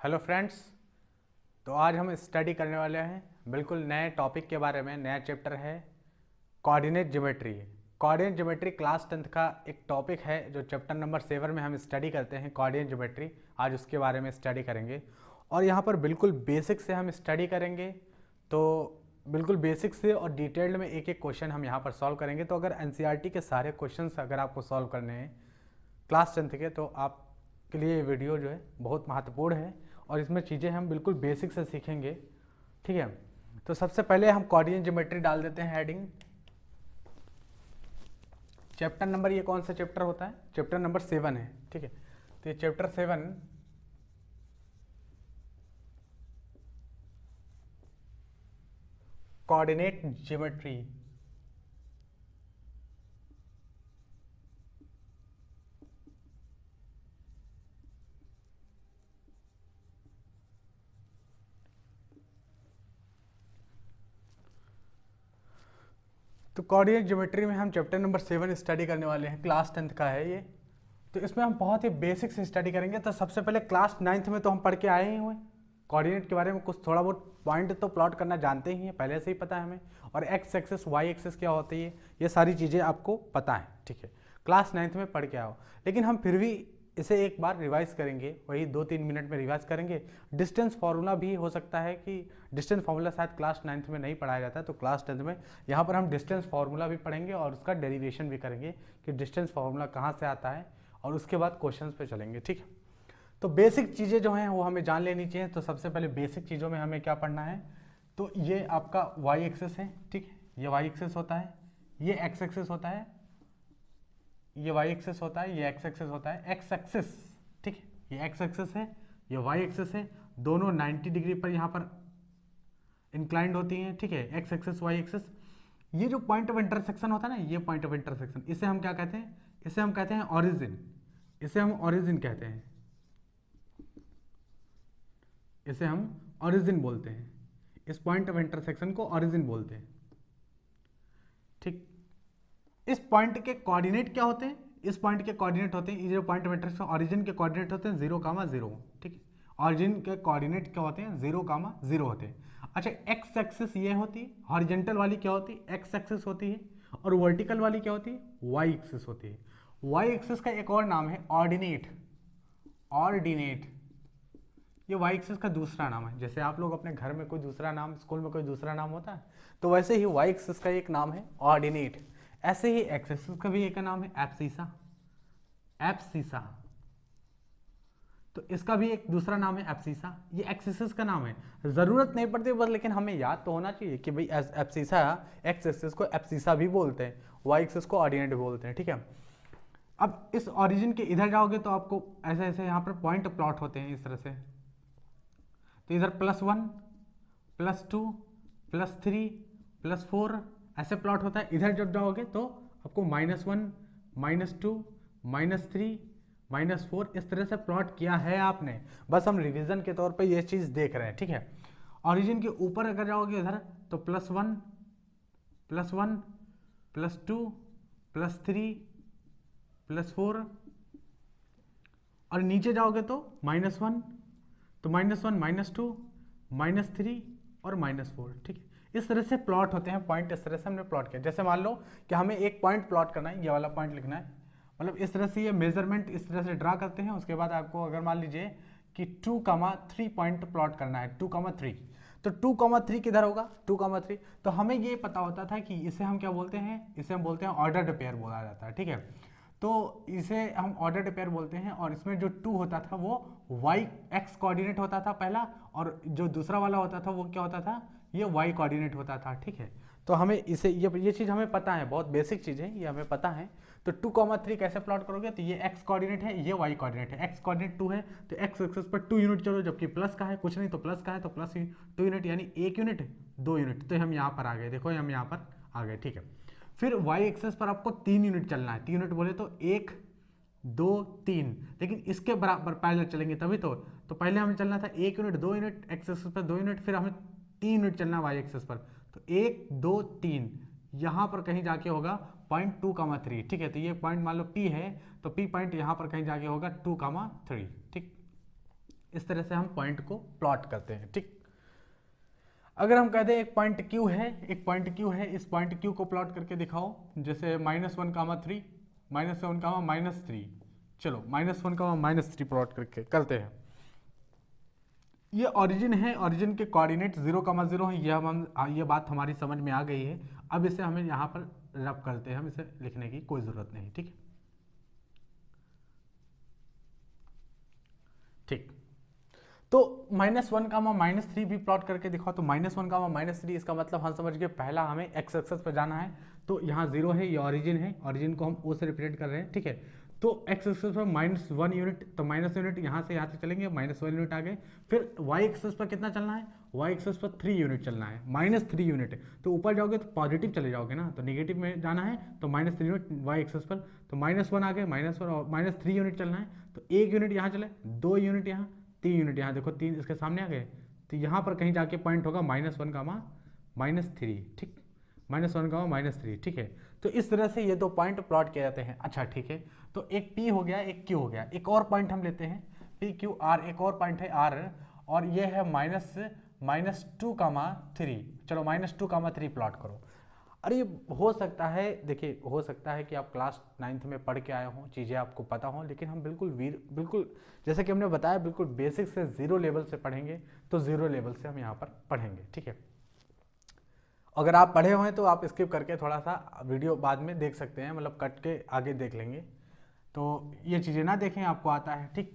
Hello friends. तो आज हम स्टडी करने वाले हैं बिल्कुल नए टॉपिक के बारे में। नया चैप्टर है coordinate geometry. Coordinate geometry class 10th का एक टॉपिक है जो चैप्टर नंबर 7 में हम स्टडी करते हैं कोऑर्डिनेट ज्योमेट्री। आज उसके बारे में स्टडी करेंगे और यहाँ पर बिल्कुल बेसिक से हम स्टडी करेंगे। तो बिल्कुल बेसिक से और डिटेल्ड में एक एक क्वेश्चन हम यहाँ पर सॉल्व करेंगे। तो अगर एनसीईआरटी के सारे क्वेश्चंस अगर आपको सॉल्व करने हैं क्लास 10th के, तो आपके लिए ये वीडियो जो है बहुत महत्वपूर्ण है और इसमें चीज़ें हम बिल्कुल बेसिक से सीखेंगे। ठीक है, तो सबसे पहले हम कोऑर्डिनेट ज्योमेट्री डाल देते हैं हेडिंग। चैप्टर नंबर, ये कौन सा चैप्टर होता है? चैप्टर नंबर 7 है। ठीक है, तो ये चैप्टर 7 कोऑर्डिनेट ज्योमेट्री। तो कोऑर्डिनेट ज्योमेट्री में हम चैप्टर नंबर 7 स्टडी करने वाले हैं। क्लास 10th का है ये। तो इसमें हम बहुत ही बेसिक से स्टडी करेंगे। तो सबसे पहले क्लास 9th में तो हम पढ़ के आए ही हुए कोऑर्डिनेट के बारे में, कुछ थोड़ा बहुत पॉइंट तो प्लॉट करना जानते ही हैं, पहले से ही पता है हमें। और एक्स एक्सिस वाई एक्सिस क्या होती है, ये सारी चीज़ें आपको पता है। ठीक है, क्लास 9th में पढ़ के आओ। लेकिन हम फिर भी इसे एक बार रिवाइज करेंगे, वही 2-3 मिनट में रिवाइज करेंगे। डिस्टेंस फार्मूला भी हो सकता है कि डिस्टेंस फार्मूला शायद क्लास 9th में नहीं पढ़ाया जाता है, तो क्लास 10th में यहाँ पर हम डिस्टेंस फार्मूला भी पढ़ेंगे और उसका डेरिवेशन भी करेंगे कि डिस्टेंस फार्मूला कहाँ से आता है, और उसके बाद क्वेश्चंस पे चलेंगे। ठीक है, तो बेसिक चीज़ें जो हैं वो हमें जान लेनी चाहिए। तो सबसे पहले बेसिक चीज़ों में हमें क्या पढ़ना है? तो ये आपका वाई एक्सिस है। ठीक है, ये वाई एक्सिस होता है, ये एक्स एक्सिस होता है, ये वाई एक्सिस होता है, ये एक्स एक्सिस होता है। एक्स एक्सिस, ठीक है, ये एक्स एक्सिस है, ये वाई एक्सिस है। दोनों 90 डिग्री पर यहाँ पर इंक्लाइंड होती हैं। ठीक है, एक्स एक्सिस वाई एक्सिस। ये जो पॉइंट ऑफ इंटरसेक्शन होता है ना, ये पॉइंट ऑफ इंटरसेक्शन, इसे हम क्या कहते हैं? इसे हम कहते हैं ऑरिजिन। इसे हम ऑरिजिन कहते हैं, इसे हम ऑरिजिन बोलते हैं। इस पॉइंट ऑफ इंटरसेक्शन को ऑरिजिन बोलते हैं। ठीक, इस पॉइंट के कोऑर्डिनेट क्या होते हैं? इस पॉइंट के कोऑर्डिनेट होते हैं, ये जो पॉइंट ऑफ इंटरसेक्शन ऑरिजिन के कोऑर्डिनेट होते हैं 0,0। ठीक है, ऑरिजिन के कोऑर्डिनेट क्या होते हैं? 0,0 होते हैं। अच्छा, एक्स एक्सिस ये होती है, हॉरिजॉन्टल वाली क्या होती है? एक्स एक्सिस होती है, और वर्टिकल वाली क्या होती है? वाई एक्सिस होती है। वाई एक्सिस का एक और नाम है ऑर्डिनेट। ऑर्डिनेट ये वाई एक्सिस का दूसरा नाम है। जैसे आप लोग अपने घर में कोई दूसरा नाम, स्कूल में कोई दूसरा नाम होता है, तो वैसे ही वाई एक्सिस का एक नाम है ऑर्डिनेट। ऐसे ही एक्स एक्सिस का भी एक नाम है एब्सिसा। एब्सिसा, तो इसका भी एक दूसरा नाम है एब्सिसा। ये एक्सिस का नाम है, जरूरत नहीं पड़ती बस, लेकिन हमें याद तो होना चाहिए कि भाई एब्सिसा, एक्स एक्सिस को एब्सिसा भी बोलते हैं, वाई एक्सिस को ऑर्डिनेट बोलते हैं। ठीक है, अब इस ऑरिजिन के इधर जाओगे तो आपको ऐसे ऐसे यहाँ पर पॉइंट प्लॉट होते हैं इस तरह से। तो इधर +1, +2, +3, +4 ऐसे प्लॉट होता है। इधर जब जाओगे तो आपको -1, -2, -3, -4 इस तरह से प्लॉट किया है आपने। बस हम रिवीजन के तौर पे ये चीज़ देख रहे हैं। ठीक है, ऑरिजिन के ऊपर अगर जाओगे इधर तो +1, +1, +2, +3, +4, और नीचे जाओगे तो -1, तो -1, -2, -3 और -4। ठीक है, इस तरह से प्लॉट होते हैं पॉइंट। इस तरह से हमने प्लॉट किया। जैसे मान लो कि हमें एक पॉइंट प्लॉट करना है, ये वाला पॉइंट लिखना है, मतलब इस तरह से ये मेजरमेंट इस तरह से ड्रा करते हैं। उसके बाद आपको अगर मान लीजिए कि 2,3 पॉइंट प्लॉट करना है, 2,3, तो 2,3 किधर होगा? 2,3, तो हमें ये पता होता था कि इसे हम क्या बोलते हैं? इसे हम बोलते हैं ऑर्डर्ड पेयर बोला जाता है। ठीक है, तो इसे हम ऑर्डर्ड पेयर बोलते हैं। और इसमें जो 2 होता था वो वाई एक्स कोऑर्डिनेट होता था पहला, और जो दूसरा वाला होता था वो क्या होता था? ये वाई कोऑर्डिनेट होता था। ठीक है, तो हमें इसे ये चीज़ हमें पता है, बहुत बेसिक चीज़ है, ये हमें पता है। तो 2,3 कैसे प्लॉट करोगे? तो ये एक्स कोऑर्डिनेट है, ये वाई कोऑर्डिनेट है। एक्स कोऑर्डिनेट 2 है तो एक्स एक्सिस पर 2 यूनिट चलो, जबकि प्लस का है कुछ नहीं, तो प्लस का है तो प्लस 2 यूनिट, यानी 1 यूनिट 2 यूनिट। तो हम यहाँ पर आ गए, देखो हम यहाँ पर आ गए। ठीक है, फिर वाई एक्सिस पर आपको 3 यूनिट चलना है। 3 यूनिट बोले तो 1, 2, 3, लेकिन इसके बराबर पैरेलल चलेंगे तभी तो पहले हमें चलना था 1 यूनिट, 2 यूनिट एक्स एक्सिस पर 2 यूनिट, फिर हमें 3 यूनिट चलना वाई एक्सिस पर। तो 1, 2, 3 यहाँ पर कहीं जाके होगा पॉइंट 2,3। ठीक है, तो ये पॉइंट मान लो P है, तो P पॉइंट यहाँ पर कहीं जाके होगा 2,3। ठीक, इस तरह से हम पॉइंट को प्लॉट करते हैं। ठीक, अगर हम कहते हैं एक पॉइंट Q है, एक पॉइंट Q है, इस पॉइंट Q को प्लॉट करके दिखाओ, जैसे -1, 3, -7, -3, चलो -1, -3 प्लॉट करके करते हैं। ये ओरिजिन है, ओरिजिन के कोऑर्डिनेट 0, 0 है, ये बात हमारी समझ में आ गई है। अब इसे हमें यहाँ पर रब करते हैं, हम इसे लिखने की कोई ज़रूरत नहीं। ठीक, ठीक, तो -1, -3 भी प्लॉट करके दिखाओ। तो -1, -3, इसका मतलब हम समझ गए, पहला हमें एक्स एक्सेस पर जाना है, तो यहाँ 0 है, ये ओरिजिन है, ओरिजिन को हम O से रिप्रेजेंट कर रहे हैं। ठीक है, तो एक्स एक्सेस पर -1 यूनिट, तो -1 यहाँ से चलेंगे, -1 यूनिट आ गए। फिर वाई एक्सेस पर कितना चलना है, वाई एक्सेस पर 3 यूनिट चलना है, -3 यूनिट। तो ऊपर जाओगे तो पॉजिटिव चले जाओगे ना, तो नेगेटिव में जाना है, तो -3 यूनिट वाई एक्सेस पर, तो -1 आ गए, -3 यूनिट चलना है, तो 1 यूनिट यहाँ चले, 2 यूनिट यहाँ, 3 यूनिट यहाँ, देखो 3 इसके सामने आ गए, तो यहाँ पर कहीं जाके पॉइंट होगा -1, -3। ठीक, -1, -3। ठीक है, तो इस तरह से ये दो पॉइंट प्लॉट किए जाते हैं। अच्छा ठीक है, तो एक P हो गया, एक Q हो गया, एक और पॉइंट हम लेते हैं PQR, एक और पॉइंट है R, और ये है -2, 3। चलो -2, 3 प्लॉट करो। अरे ये हो सकता है, देखिए हो सकता है कि आप क्लास 9th में पढ़ के आए हों, चीज़ें आपको पता हों, लेकिन हम बिल्कुल जैसे कि हमने बताया, बिल्कुल बेसिक से 0 लेवल से पढ़ेंगे, तो 0 लेवल से हम यहाँ पर पढ़ेंगे। ठीक है, अगर आप पढ़े हुए हैं तो आप स्किप करके थोड़ा सा वीडियो बाद में देख सकते हैं, मतलब कट के आगे देख लेंगे, तो ये चीज़ें ना देखें, आपको आता है। ठीक,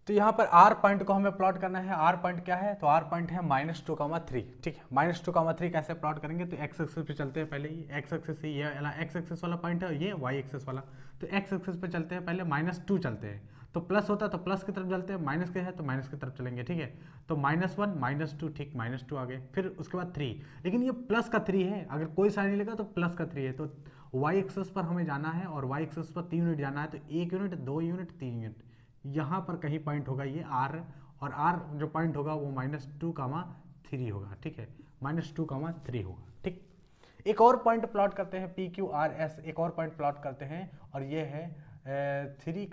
तो यहाँ पर R पॉइंट को हमें प्लॉट करना है। R पॉइंट क्या है, तो R पॉइंट है -2, 3। ठीक है, -2, 3 कैसे प्लॉट करेंगे, तो एक्स एक्सिस पे चलते हैं पहले, ये एक्स एक्सिस से, ये एक्स एक्सिस वाला पॉइंट है, ये वाई एक्सिस वाला, तो एक्स एक्सिस पे चलते हैं पहले, -2 चलते हैं, तो प्लस होता है तो प्लस की तरफ चलते हैं, माइनस के है तो माइनस की तरफ चलेंगे। ठीक है, तो -1, -2, ठीक, -2 आ गए, फिर उसके बाद 3, लेकिन ये प्लस का 3 है, अगर कोई साइन नहीं लगा तो प्लस का 3 है, तो वाई एक्सिस पर हमें जाना है, और वाई एक्सिस पर 3 यूनिट जाना है, तो 1 यूनिट, 2 यूनिट, 3 यूनिट, यहाँ पर कहीं पॉइंट होगा ये R, और R जो पॉइंट होगा वो -2, 3 होगा। ठीक है, -2, 3 होगा। ठीक, एक और पॉइंट प्लॉट करते हैं PQRS, एक और पॉइंट प्लॉट करते हैं, और ये है 3,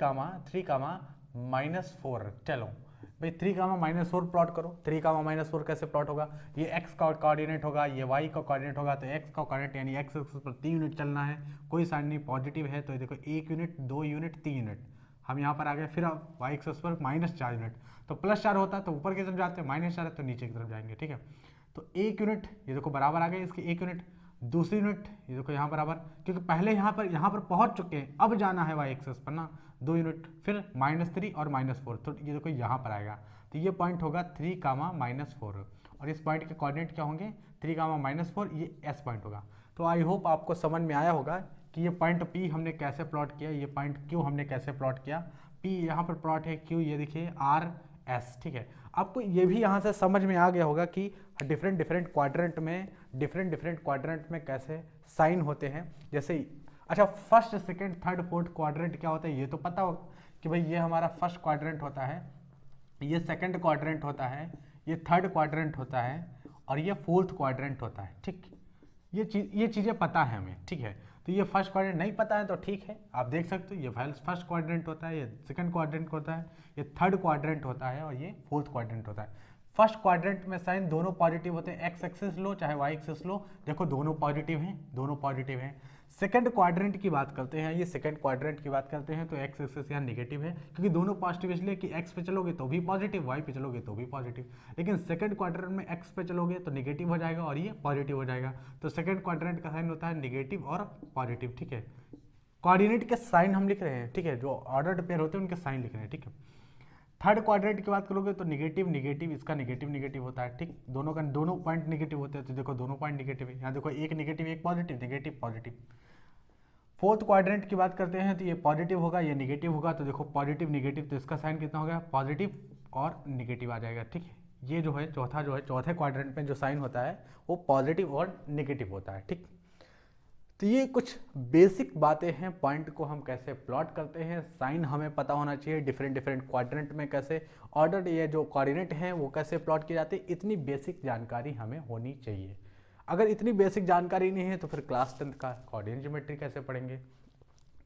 -4। चलो भाई 3, -4 प्लॉट करो। 3, -4 कैसे प्लॉट होगा, ये x का कोऑर्डिनेट होगा, ये y का कोऑर्डिनेट होगा, तो x का कोऑर्डिनेट यानी x एक्सिस पर 3 यूनिट चलना है, कोई साइन नहीं, पॉजिटिव है, तो ये देखो 1 यूनिट, 2 यूनिट, 3 यूनिट, हम यहाँ पर आ गए। फिर अब वाई एक्सिस पर -4 यूनिट, तो +4 होता है तो ऊपर की तरफ जाते हैं, -4 है तो नीचे की तरफ जाएंगे। ठीक है, तो 1 यूनिट, ये देखो बराबर आ गए इसके 1 यूनिट, दूसरी यूनिट ये देखो यहाँ बराबर, क्योंकि पहले यहाँ पर पहुँच चुके हैं, अब जाना है वाई एक्सिस पर ना, 2 यूनिट, फिर -3 और -4, तो ये देखो यहाँ पर आएगा, तो ये पॉइंट होगा 3, -4, और इस पॉइंट के कोऑर्डिनेट क्या होंगे, 3, -4, ये S पॉइंट होगा। तो आई होप आपको समझ में आया होगा कि ये पॉइंट P हमने कैसे प्लॉट किया, ये पॉइंट Q हमने कैसे प्लॉट किया। P यहाँ पर प्लॉट है, Q ये देखिए R S। ठीक है, आपको ये भी यहाँ से समझ में आ गया होगा कि डिफरेंट क्वाड्रेंट में कैसे साइन होते हैं। जैसे अच्छा, first, second, third, fourth quadrant क्या होता है ये तो पता हो कि भाई ये हमारा फर्स्ट क्वाड्रेंट होता है, ये सेकंड क्वाड्रेंट होता है, ये थर्ड क्वाड्रेंट होता है, और ये फोर्थ क्वाड्रेंट होता है। ठीक, ये चीज़ें पता है हमें। ठीक है, तो ये फर्स्ट क्वाड्रेंट नहीं पता है तो ठीक है, आप देख सकते हो, ये फर्स्ट क्वाड्रेंट होता है, ये सेकंड क्वाड्रेंट होता है, ये थर्ड क्वाड्रेंट होता है, और ये फोर्थ क्वाड्रेंट होता है। फर्स्ट क्वाड्रेंट में साइन दोनों पॉजिटिव होते हैं, एक्स एक्सिस लो चाहे वाई एक्सिस लो, देखो दोनों पॉजिटिव हैं। सेकंड क्वाड्रेंट की बात करते हैं, ये सेकंड क्वाड्रेंट की बात करते हैं, तो एक्स एक्सिस यहाँ नेगेटिव है, क्योंकि दोनों पॉजिटिव, इसलिए कि एक्स पे चलोगे तो भी पॉजिटिव, वाई पे चलोगे तो भी पॉजिटिव, लेकिन सेकंड क्वाड्रेंट में एक्स पे चलोगे तो नेगेटिव हो जाएगा और ये पॉजिटिव हो जाएगा। तो सेकंड क्वाड्रेंट का साइन होता है नेगेटिव और पॉजिटिव। ठीक है, कोऑर्डिनेट के साइन हम लिख रहे हैं। ठीक है, जो ऑर्डर्ड पेयर होते हैं उनके साइन लिख रहे हैं। ठीक है, थर्ड क्वाड्रेंट की बात करोगे तो नेगेटिव, इसका नेगेटिव होता है। ठीक, दोनों पॉइंट नेगेटिव होते हैं, तो देखो दोनों पॉइंट नेगेटिव है, यहाँ देखो एक नेगेटिव एक पॉजिटिव, नेगेटिव। फोर्थ क्वाड्रेंट की बात करते हैं तो ये पॉजिटिव होगा, ये नेगेटिव होगा, तो देखो पॉजिटिव नेगेटिव, तो इसका साइन कितना हो गया, पॉजिटिव और नेगेटिव आ जाएगा। ठीक है, ये जो है चौथे क्वाड्रेंट में जो साइन होता है वो पॉजिटिव और नेगेटिव होता है। ठीक, तो ये कुछ बेसिक बातें हैं, पॉइंट को हम कैसे प्लॉट करते हैं, साइन हमें पता होना चाहिए, डिफरेंट क्वाड्रेंट में कैसे ऑर्डर, ये जो कोऑर्डिनेट हैं वो कैसे प्लॉट किए जाते हैं, इतनी बेसिक जानकारी हमें होनी चाहिए। अगर इतनी बेसिक जानकारी नहीं है तो फिर क्लास 10th का कोऑर्डिनेट ज्योमेट्री कैसे पढ़ेंगे,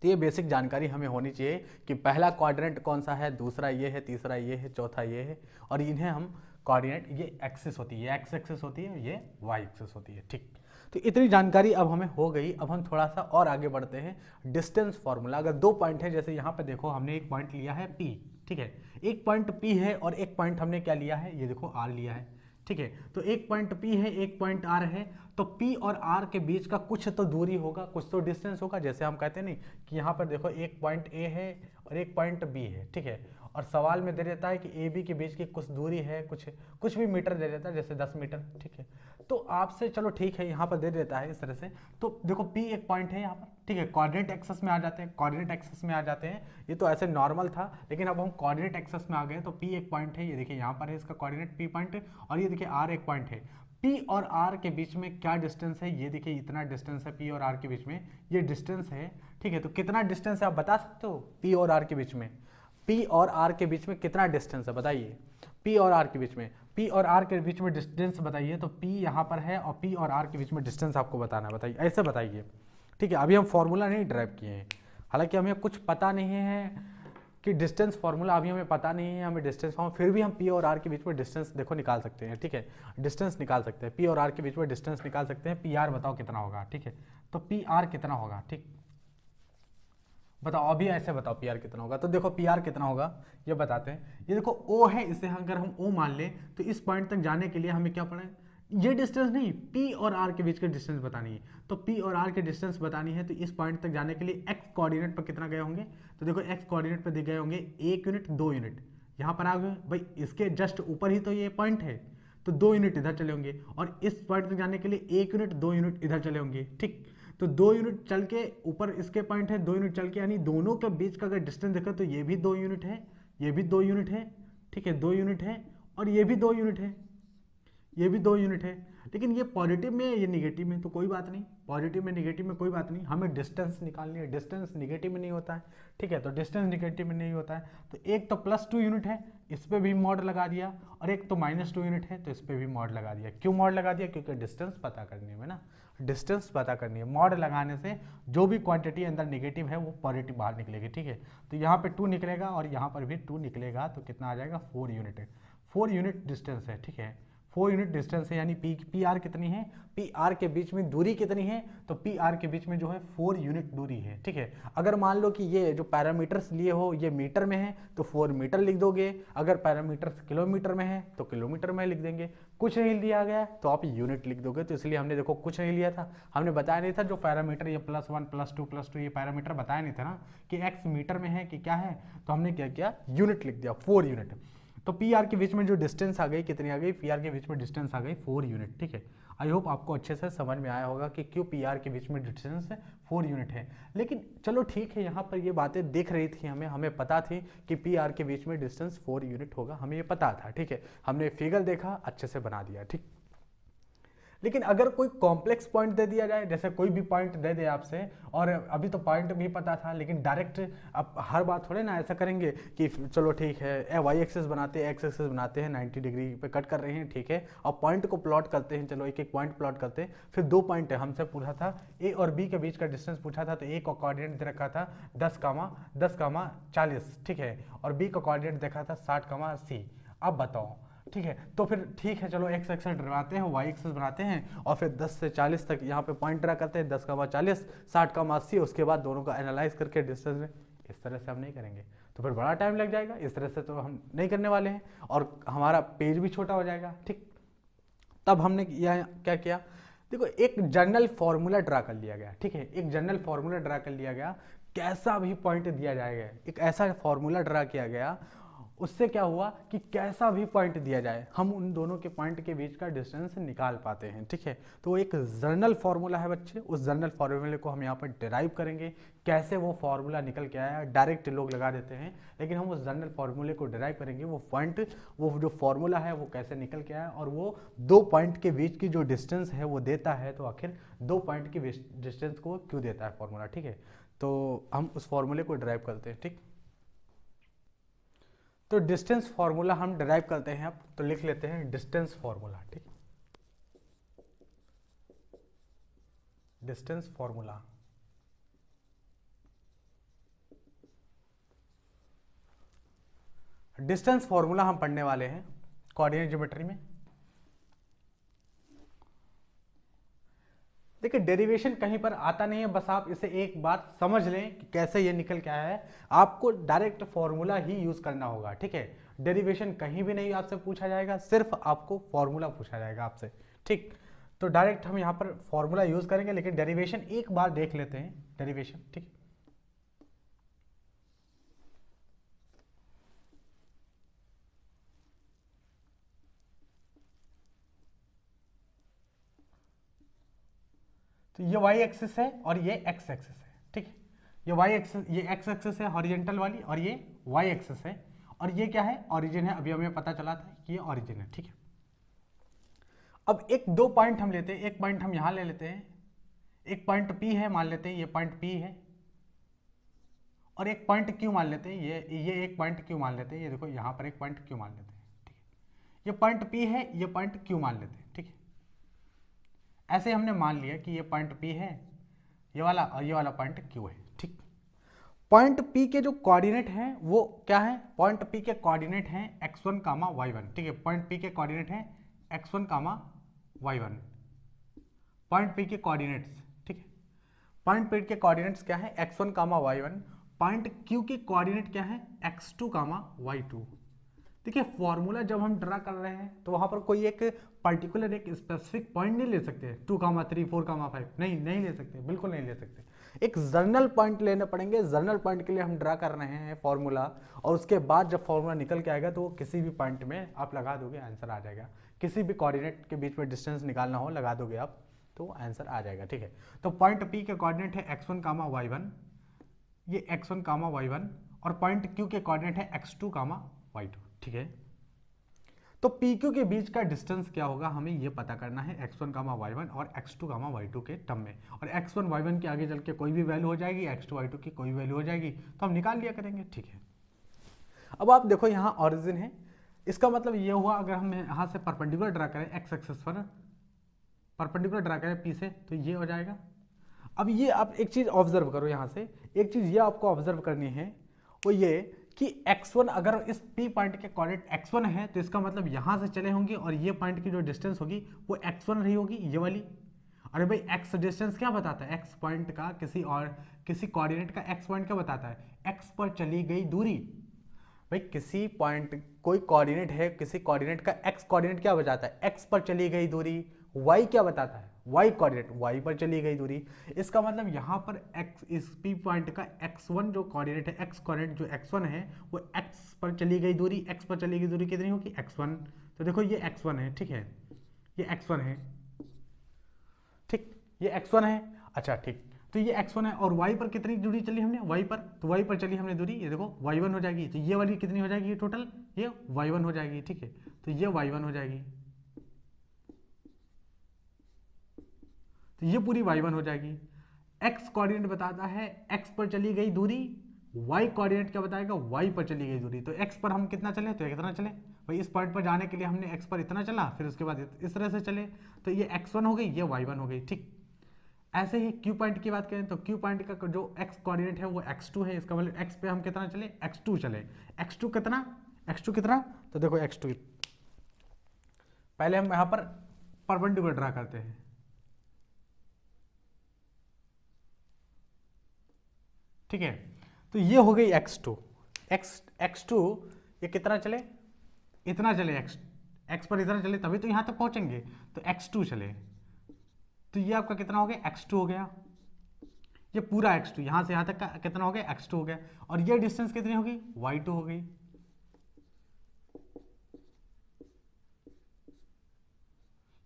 तो ये बेसिक जानकारी हमें होनी चाहिए कि पहला क्वाड्रेंट कौन सा है, दूसरा ये है, तीसरा ये है, चौथा ये है, और इन्हें हम कोऑर्डिनेट, ये एक्सिस होती है, ये एक्स एक्सिस होती है, ये वाई एक्सिस होती है। ठीक, तो इतनी जानकारी अब हमें हो गई। अब हम थोड़ा सा और आगे बढ़ते हैं। डिस्टेंस फार्मूला, अगर दो पॉइंट है, जैसे यहाँ पे देखो हमने एक पॉइंट लिया है P, ठीक है, एक पॉइंट P है और एक पॉइंट हमने क्या लिया है, ये देखो R लिया है, ठीक है, तो एक पॉइंट P है, एक पॉइंट R है, तो P और R के बीच का कुछ तो दूरी होगा, कुछ तो डिस्टेंस होगा। जैसे हम कहते हैं नहीं कि यहाँ पर देखो एक पॉइंट A है और एक पॉइंट B है, ठीक है, और सवाल में दे देता है कि ए बी के बीच की कुछ दूरी है, कुछ भी मीटर दे देता है, जैसे 10 मीटर, ठीक है, तो आपसे चलो ठीक है यहाँ पर दे देता है इस तरह से। तो देखो P एक पॉइंट है यहाँ पर, ठीक है, कोऑर्डिनेट एक्सेस में आ जाते हैं, कोऑर्डिनेट एक्सेस में आ जाते हैं। ये तो ऐसे नॉर्मल था, लेकिन अब हम कोऑर्डिनेट एक्सेस में आ गए। तो P एक पॉइंट है, ये देखिए यहाँ पर है इसका कोऑर्डिनेट P पॉइंट, और ये देखिए R एक पॉइंट है। P और R के बीच में क्या डिस्टेंस है, ये देखिए इतना डिस्टेंस है P और R के बीच में, ये डिस्टेंस है, ठीक है। तो कितना डिस्टेंस है आप बता सकते हो P और R के बीच में? P और R के बीच में कितना डिस्टेंस है बताइए? P और R के बीच में, P और R के बीच में डिस्टेंस बताइए। तो P यहाँ पर है और P और R के बीच में डिस्टेंस आपको बताना है, बताइए, ऐसे बताइए, ठीक है। अभी हम फॉर्मूला नहीं ड्राइव किए हैं, हालांकि हमें कुछ पता नहीं है कि डिस्टेंस फार्मूला अभी हमें पता नहीं है, हमें डिस्टेंस फार्मूला, फिर भी हम P और R के बीच में डिस्टेंस देखो निकाल सकते हैं, ठीक है, डिस्टेंस निकाल सकते हैं, P और R के बीच में डिस्टेंस निकाल सकते हैं। PR बताओ कितना होगा, ठीक है, तो PR कितना होगा, ठीक, बताओ अभी ऐसे बताओ PR कितना होगा। तो देखो PR कितना होगा ये बताते हैं। ये देखो O है, इसे अगर हम O मान लें तो इस पॉइंट तक जाने के लिए हमें क्या पड़ा है, ये डिस्टेंस नहीं, P और R के बीच की डिस्टेंस बतानी है। तो P और R की डिस्टेंस बतानी है, तो इस पॉइंट तक जाने के लिए x कोऑर्डिनेट पर कितना गए होंगे, तो देखो x कोऑर्डिनेट पर गए होंगे 1 यूनिट 2 यूनिट, यहाँ पर आ गए भाई, इसके जस्ट ऊपर ही तो ये पॉइंट है, तो 2 यूनिट इधर चले होंगे, और इस पॉइंट तक जाने के लिए 1 यूनिट 2 यूनिट इधर चले होंगे, ठीक। तो 2 यूनिट चल के ऊपर इसके पॉइंट है, 2 यूनिट चल के, यानी दोनों के बीच का अगर डिस्टेंस देखो तो ये भी 2 यूनिट है, ये भी 2 यूनिट है, ठीक है, 2 यूनिट है, और ये भी 2 यूनिट है, ये भी 2 यूनिट है। लेकिन ये पॉजिटिव में है, ये निगेटिव में, तो कोई बात नहीं, पॉजिटिव में निगेटिव में कोई बात नहीं, हमें डिस्टेंस निकालनी है। डिस्टेंस निगेटिव में नहीं होता है, ठीक है, तो डिस्टेंस निगेटिव में नहीं होता है। तो एक तो +2 यूनिट है, इस पर भी मॉड लगा दिया, और एक तो -2 यूनिट है, तो इस पर भी मॉड लगा दिया। क्यों मॉड लगा दिया? क्योंकि डिस्टेंस पता करनी है ना, डिस्टेंस पता करनी है। मॉड लगाने से जो भी क्वांटिटी अंदर निगेटिव है वो पॉजिटिव बाहर निकलेगी, ठीक है। तो यहाँ पे 2 निकलेगा और यहाँ पर भी 2 निकलेगा, तो कितना आ जाएगा 4 यूनिट है, 4 यूनिट डिस्टेंस है, ठीक है, 4 यूनिट डिस्टेंस है। यानी पी आर कितनी है, पी आर के बीच में दूरी कितनी है, तो पी आर के बीच में जो है 4 यूनिट दूरी है, ठीक है। अगर मान लो कि ये जो पैरामीटर्स लिए हो ये मीटर में है तो 4 मीटर लिख दोगे, अगर पैरामीटर्स किलोमीटर में है तो किलोमीटर में लिख देंगे। कुछ नहीं दिया गया तो आप यूनिट लिख दोगे, तो इसलिए हमने देखो कुछ नहीं लिया था, हमने बताया नहीं था जो पैरामीटर ये +1 +2 ये पैरामीटर बताया नहीं था ना कि x मीटर में है कि क्या है, तो हमने क्या किया, यूनिट लिख दिया, 4 यूनिट। तो पी आर के बीच में जो डिस्टेंस आ गई, कितनी आ गई, पी आर के बीच में डिस्टेंस आ गई 4 यूनिट, ठीक है। आई होप आपको अच्छे से समझ में आया होगा कि क्यों पी आर के बीच में डिस्टेंस 4 यूनिट है। लेकिन चलो ठीक है, यहाँ पर ये बातें दिख रही थी हमें पता थी कि पी आर के बीच में डिस्टेंस 4 यूनिट होगा, हमें ये पता था, ठीक है, हमने फिगर देखा, अच्छे से बना दिया, ठीक। लेकिन अगर कोई कॉम्प्लेक्स पॉइंट दे दिया जाए, जैसे कोई भी पॉइंट दे दे आपसे, और अभी तो पॉइंट भी पता था, लेकिन डायरेक्ट अब हर बार थोड़े ना ऐसा करेंगे कि चलो ठीक है वाई एक्सेस बनाते हैं, एक्स एक्सेस बनाते हैं, 90 डिग्री पे कट कर रहे हैं, ठीक है, और पॉइंट को प्लॉट करते हैं, चलो एक एक पॉइंट प्लॉट करते हैं। फिर 2 पॉइंट है, हमसे पूछा था ए और बी के बीच का डिस्टेंस पूछा था, तो ए का कोऑर्डिनेट दे रखा था 10,40, ठीक है, और बी का कोऑर्डिनेट देखा था 60,80। अब बताओ, ठीक है, तो फिर ठीक है, चलो एक्स एक्सेस बनाते हैं, वाई एक्सेस बनाते हैं, और फिर 10 से 40 तक यहाँ पे पॉइंट ड्रा करते हैं, 10,40, 60,80, उसके बाद दोनों का एनालाइज करके डिस्टेंस में। इस तरह से हम नहीं करेंगे तो फिर बड़ा टाइम लग जाएगा, इस तरह से तो हम नहीं करने वाले हैं, और हमारा पेज भी छोटा हो जाएगा, ठीक। तब हमने क्या किया, देखो एक जनरल फॉर्मूला ड्रा कर लिया गया, ठीक है, एक जनरल फॉर्मूला ड्रा कर लिया गया, कैसा भी पॉइंट दिया जाएगा, एक ऐसा फॉर्मूला ड्रा किया गया, उससे क्या हुआ कि कैसा भी पॉइंट दिया जाए हम उन दोनों के पॉइंट के बीच का डिस्टेंस निकाल पाते हैं, ठीक है। तो एक जर्नल फार्मूला है बच्चे, उस जर्नल फार्मूले को हम यहाँ पर डिराइव करेंगे। कैसे वो फार्मूला निकल के आया, डायरेक्ट लोग लगा देते हैं, लेकिन हम उस जर्नल फार्मूले को डिराइव करेंगे, वो पॉइंट, वो जो फार्मूला है वो कैसे निकल के आया, और वो 2 पॉइंट के बीच की जो डिस्टेंस है वो देता है, तो आखिर 2 पॉइंट की डिस्टेंस को क्यों देता है फार्मूला, ठीक है। तो हम उस फार्मूले को डिराइव करते हैं, ठीक। तो डिस्टेंस फार्मूला हम डिराइव करते हैं, अब तो लिख लेते हैं डिस्टेंस फार्मूला, ठीक। डिस्टेंस फार्मूला, डिस्टेंस फॉर्मूला हम पढ़ने वाले हैं कोऑर्डिनेट ज्योमेट्री में। देखिए डेरिवेशन कहीं पर आता नहीं है, बस आप इसे एक बार समझ लें कि कैसे ये निकल के आया है। आपको डायरेक्ट फॉर्मूला ही यूज करना होगा, ठीक है। डेरिवेशन कहीं भी नहीं आपसे पूछा जाएगा, सिर्फ आपको फॉर्मूला पूछा जाएगा आपसे, ठीक। तो डायरेक्ट हम यहाँ पर फॉर्मूला यूज करेंगे, लेकिन डेरिवेशन एक बार देख लेते हैं, डेरिवेशन, ठीक। तो ये y एक्सिस है और ये x एक्सिस है, ठीक है। ये y एक्सिस, ये x एक्सिस है हॉरिजॉन्टल वाली, और ये y एक्सिस है, और ये क्या है, ओरिजिन है। अभी हमें पता चला था कि ये ओरिजिन है, ठीक है। अब एक दो पॉइंट हम लेते हैं, एक पॉइंट हम यहां ले लेते हैं, एक पॉइंट P है मान लेते हैं, ये पॉइंट P है, और एक पॉइंट Q मान लेते हैं, ये एक पॉइंट Q मान लेते हैं, ये देखो यहाँ पर एक पॉइंट Q मान लेते हैं, ठीक है। ये पॉइंट P है, ये पॉइंट Q मान लेते हैं, ठीक है। ऐसे हमने मान लिया कि ये पॉइंट P है, ये वाला, और ये वाला पॉइंट Q है, ठीक। पॉइंट P के जो कोऑर्डिनेट हैं वो क्या है, पॉइंट P के कोऑर्डिनेट हैं x1, y1, ठीक है। पॉइंट P के कोऑर्डिनेट हैं x1, y1, पॉइंट P के कोऑर्डिनेट्स, ठीक है। पॉइंट P के कोऑर्डिनेट्स क्या है, x1, y1। पॉइंट Q के कोऑर्डिनेट क्या है, x2, y2। देखिए फॉर्मूला जब हम ड्रा कर रहे हैं तो वहां पर कोई एक पर्टिकुलर एक स्पेसिफिक पॉइंट नहीं ले सकते, 2, 3, 4, 5, नहीं ले सकते, बिल्कुल नहीं ले सकते। एक जर्नल पॉइंट लेने पड़ेंगे, जर्नल पॉइंट के लिए हम ड्रा कर रहे हैं फॉर्मूला, और उसके बाद जब फॉर्मूला निकल के आएगा तो वो किसी भी पॉइंट में आप लगा दोगे, आंसर आ जाएगा। किसी भी कोऑर्डिनेट के बीच में डिस्टेंस निकालना हो, लगा दोगे आप तो आंसर आ जाएगा, ठीक है। तो पॉइंट P के कोऑर्डिनेट है x1, y1, ये x1, y1, और पॉइंट Q के कोऑर्डिनेट है x2, y2, ठीक है। तो PQ के बीच का डिस्टेंस क्या होगा हमें ये पता करना है, x1, y1 और x2, y2 के टर्म में, और x1, y1 के आगे चल के कोई भी वैल्यू हो जाएगी, x2, y2 की कोई वैल्यू हो जाएगी, तो हम निकाल लिया करेंगे, ठीक है। अब आप देखो यहाँ ऑरिजिन है, इसका मतलब ये हुआ अगर हम यहाँ से परपेंडिकुलर ड्रा करें, x एक्सिस पर परपेंडिकुलर ड्रा करें P से, तो ये हो जाएगा। अब ये आप एक चीज ऑब्जर्व करो, यहाँ से एक चीज ये आपको ऑब्जर्व करनी है, वो ये कि x1 अगर इस P पॉइंट के कोऑर्डिनेट x1 है तो इसका मतलब यहाँ से चले होंगे, और ये पॉइंट की जो डिस्टेंस होगी वो x1 रही होगी, ये वाली। अरे भाई x डिस्टेंस क्या बताता है, x पॉइंट का किसी कोऑर्डिनेट का x पॉइंट क्या बताता है, x पर चली गई दूरी। भाई किसी पॉइंट, कोई कोऑर्डिनेट है, किसी कोऑर्डिनेट का x कोऑर्डिनेट क्या बताता है, x पर चली गई दूरी। y क्या बताता है, y कोऑर्डिनेट y पर चली गई दूरी। इसका मतलब यहाँ पर x, इस P पॉइंट का x1 जो कोऑर्डिनेट है, x कोऑर्डिनेट जो x1 है वो x पर चली गई दूरी, x पर चली गई दूरी कितनी होगी, x1। तो देखो ये x1 है, ठीक है, ये x1 है, ठीक, ये x1 है, अच्छा ठीक। तो ये x1 है, और y पर कितनी दूरी चली हमने, y पर, तो y पर चली हमने दूरी, ये देखो y1 हो जाएगी। तो ये वाली कितनी हो जाएगी, ये टोटल ये y1 हो जाएगी, ठीक है। तो ये y1 हो जाएगी, तो ये पूरी y1 हो जाएगी। x कोऑर्डिनेट बताता है x पर चली गई दूरी, y कोऑर्डिनेट क्या बताएगा, y पर चली गई दूरी। तो x पर हम कितना चले, तो कितना चले भाई, इस पॉइंट पर जाने के लिए हमने x पर इतना चला, फिर उसके बाद इस तरह से चले, तो ये x1 हो गई, ये y1 हो गई, ठीक। ऐसे ही q पॉइंट की बात करें तो q पॉइंट का जो x कोऑर्डिनेट है वो x2 है, इसका मतलब x पे हम कितना चले, x2 चले। x2 कितना, तो देखो x2, पहले हम यहाँ पर परपेंडिकुलर ड्रा करते हैं, ठीक है। तो ये हो गई x2, x2 ये कितना चले, इतना चले, x पर इतना चले तभी तो यहाँ तक पहुंचेंगे, तो x2 चले। तो ये आपका कितना हो गया, x2 हो गया, ये पूरा x2 यहाँ से यहाँ तक का कितना हो गया, x2 हो गया। और ये डिस्टेंस कितनी होगी, y2 हो गई।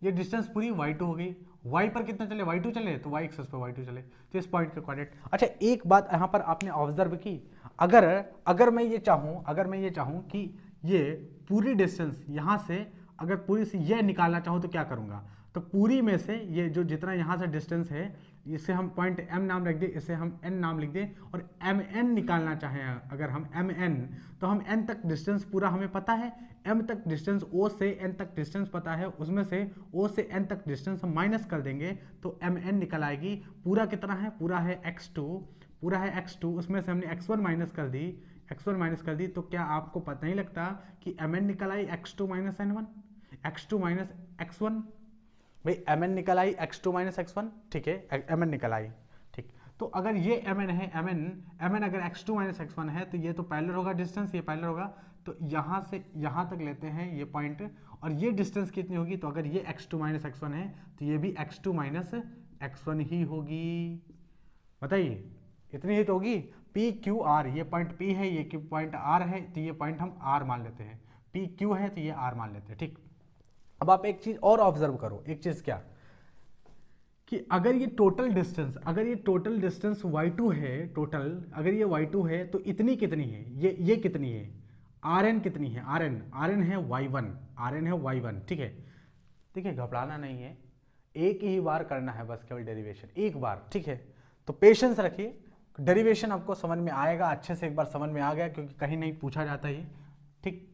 ये डिस्टेंस पूरी y2 हो गई। y पर कितना चले, y2 चले, तो y एक्सिस पर y2 चले, तो इस पॉइंट के कोऑर्डिनेट। अच्छा एक बात यहाँ पर आपने ऑब्जर्व की, अगर मैं ये चाहूँ कि ये पूरी डिस्टेंस यहाँ से अगर पूरी से ये निकालना चाहूँ तो क्या करूँगा, तो पूरी में से ये जो जितना यहाँ से डिस्टेंस है इसे हम पॉइंट m नाम रख दें, इसे हम n नाम लिख दें, और mn निकालना चाहें अगर हम mn, तो हम n तक डिस्टेंस पूरा हमें पता है, m तक डिस्टेंस o से n तक डिस्टेंस पता है, उसमें से o से n तक डिस्टेंस हम माइनस कर देंगे तो mn निकल आएगी। पूरा कितना है, पूरा है x2, उसमें से हमने x1 माइनस कर दी, x1 माइनस कर दी, तो क्या आपको पता नहीं लगता कि mn निकल आई x2 minus n1, x2 minus x1, भाई mn निकल आई x2 माइनस x1, ठीक है, mn निकल आई, ठीक। तो अगर ये mn है, mn अगर x2 माइनस x1 है, तो ये तो पैरेलल होगा डिस्टेंस, ये पैरेलल होगा, तो यहाँ से यहाँ तक लेते हैं ये पॉइंट, और ये डिस्टेंस कितनी होगी, तो अगर ये x2 माइनस x1 है तो ये भी x2 माइनस x1 ही होगी, बताइए, इतनी ही तो होगी। पी क्यू आर, ये पॉइंट P है, ये पॉइंट R है, तो ये पॉइंट हम R मान लेते हैं, पी क्यू है तो ये R मान लेते हैं, ठीक। अब आप एक चीज और ऑब्जर्व करो, एक चीज क्या, कि अगर ये टोटल डिस्टेंस y2 है, टोटल अगर ये y2 है तो इतनी कितनी है, ये कितनी है, Rn कितनी है, Rn है y1, ठीक है। देखिए घबराना नहीं है, एक ही बार करना है बस, केवल डेरिवेशन एक बार, ठीक है। तो पेशेंस रखिए, डेरिवेशन आपको समझ में आएगा अच्छे से, एक बार समझ में आ गया, क्योंकि कहीं नहीं पूछा जाता है, ठीक।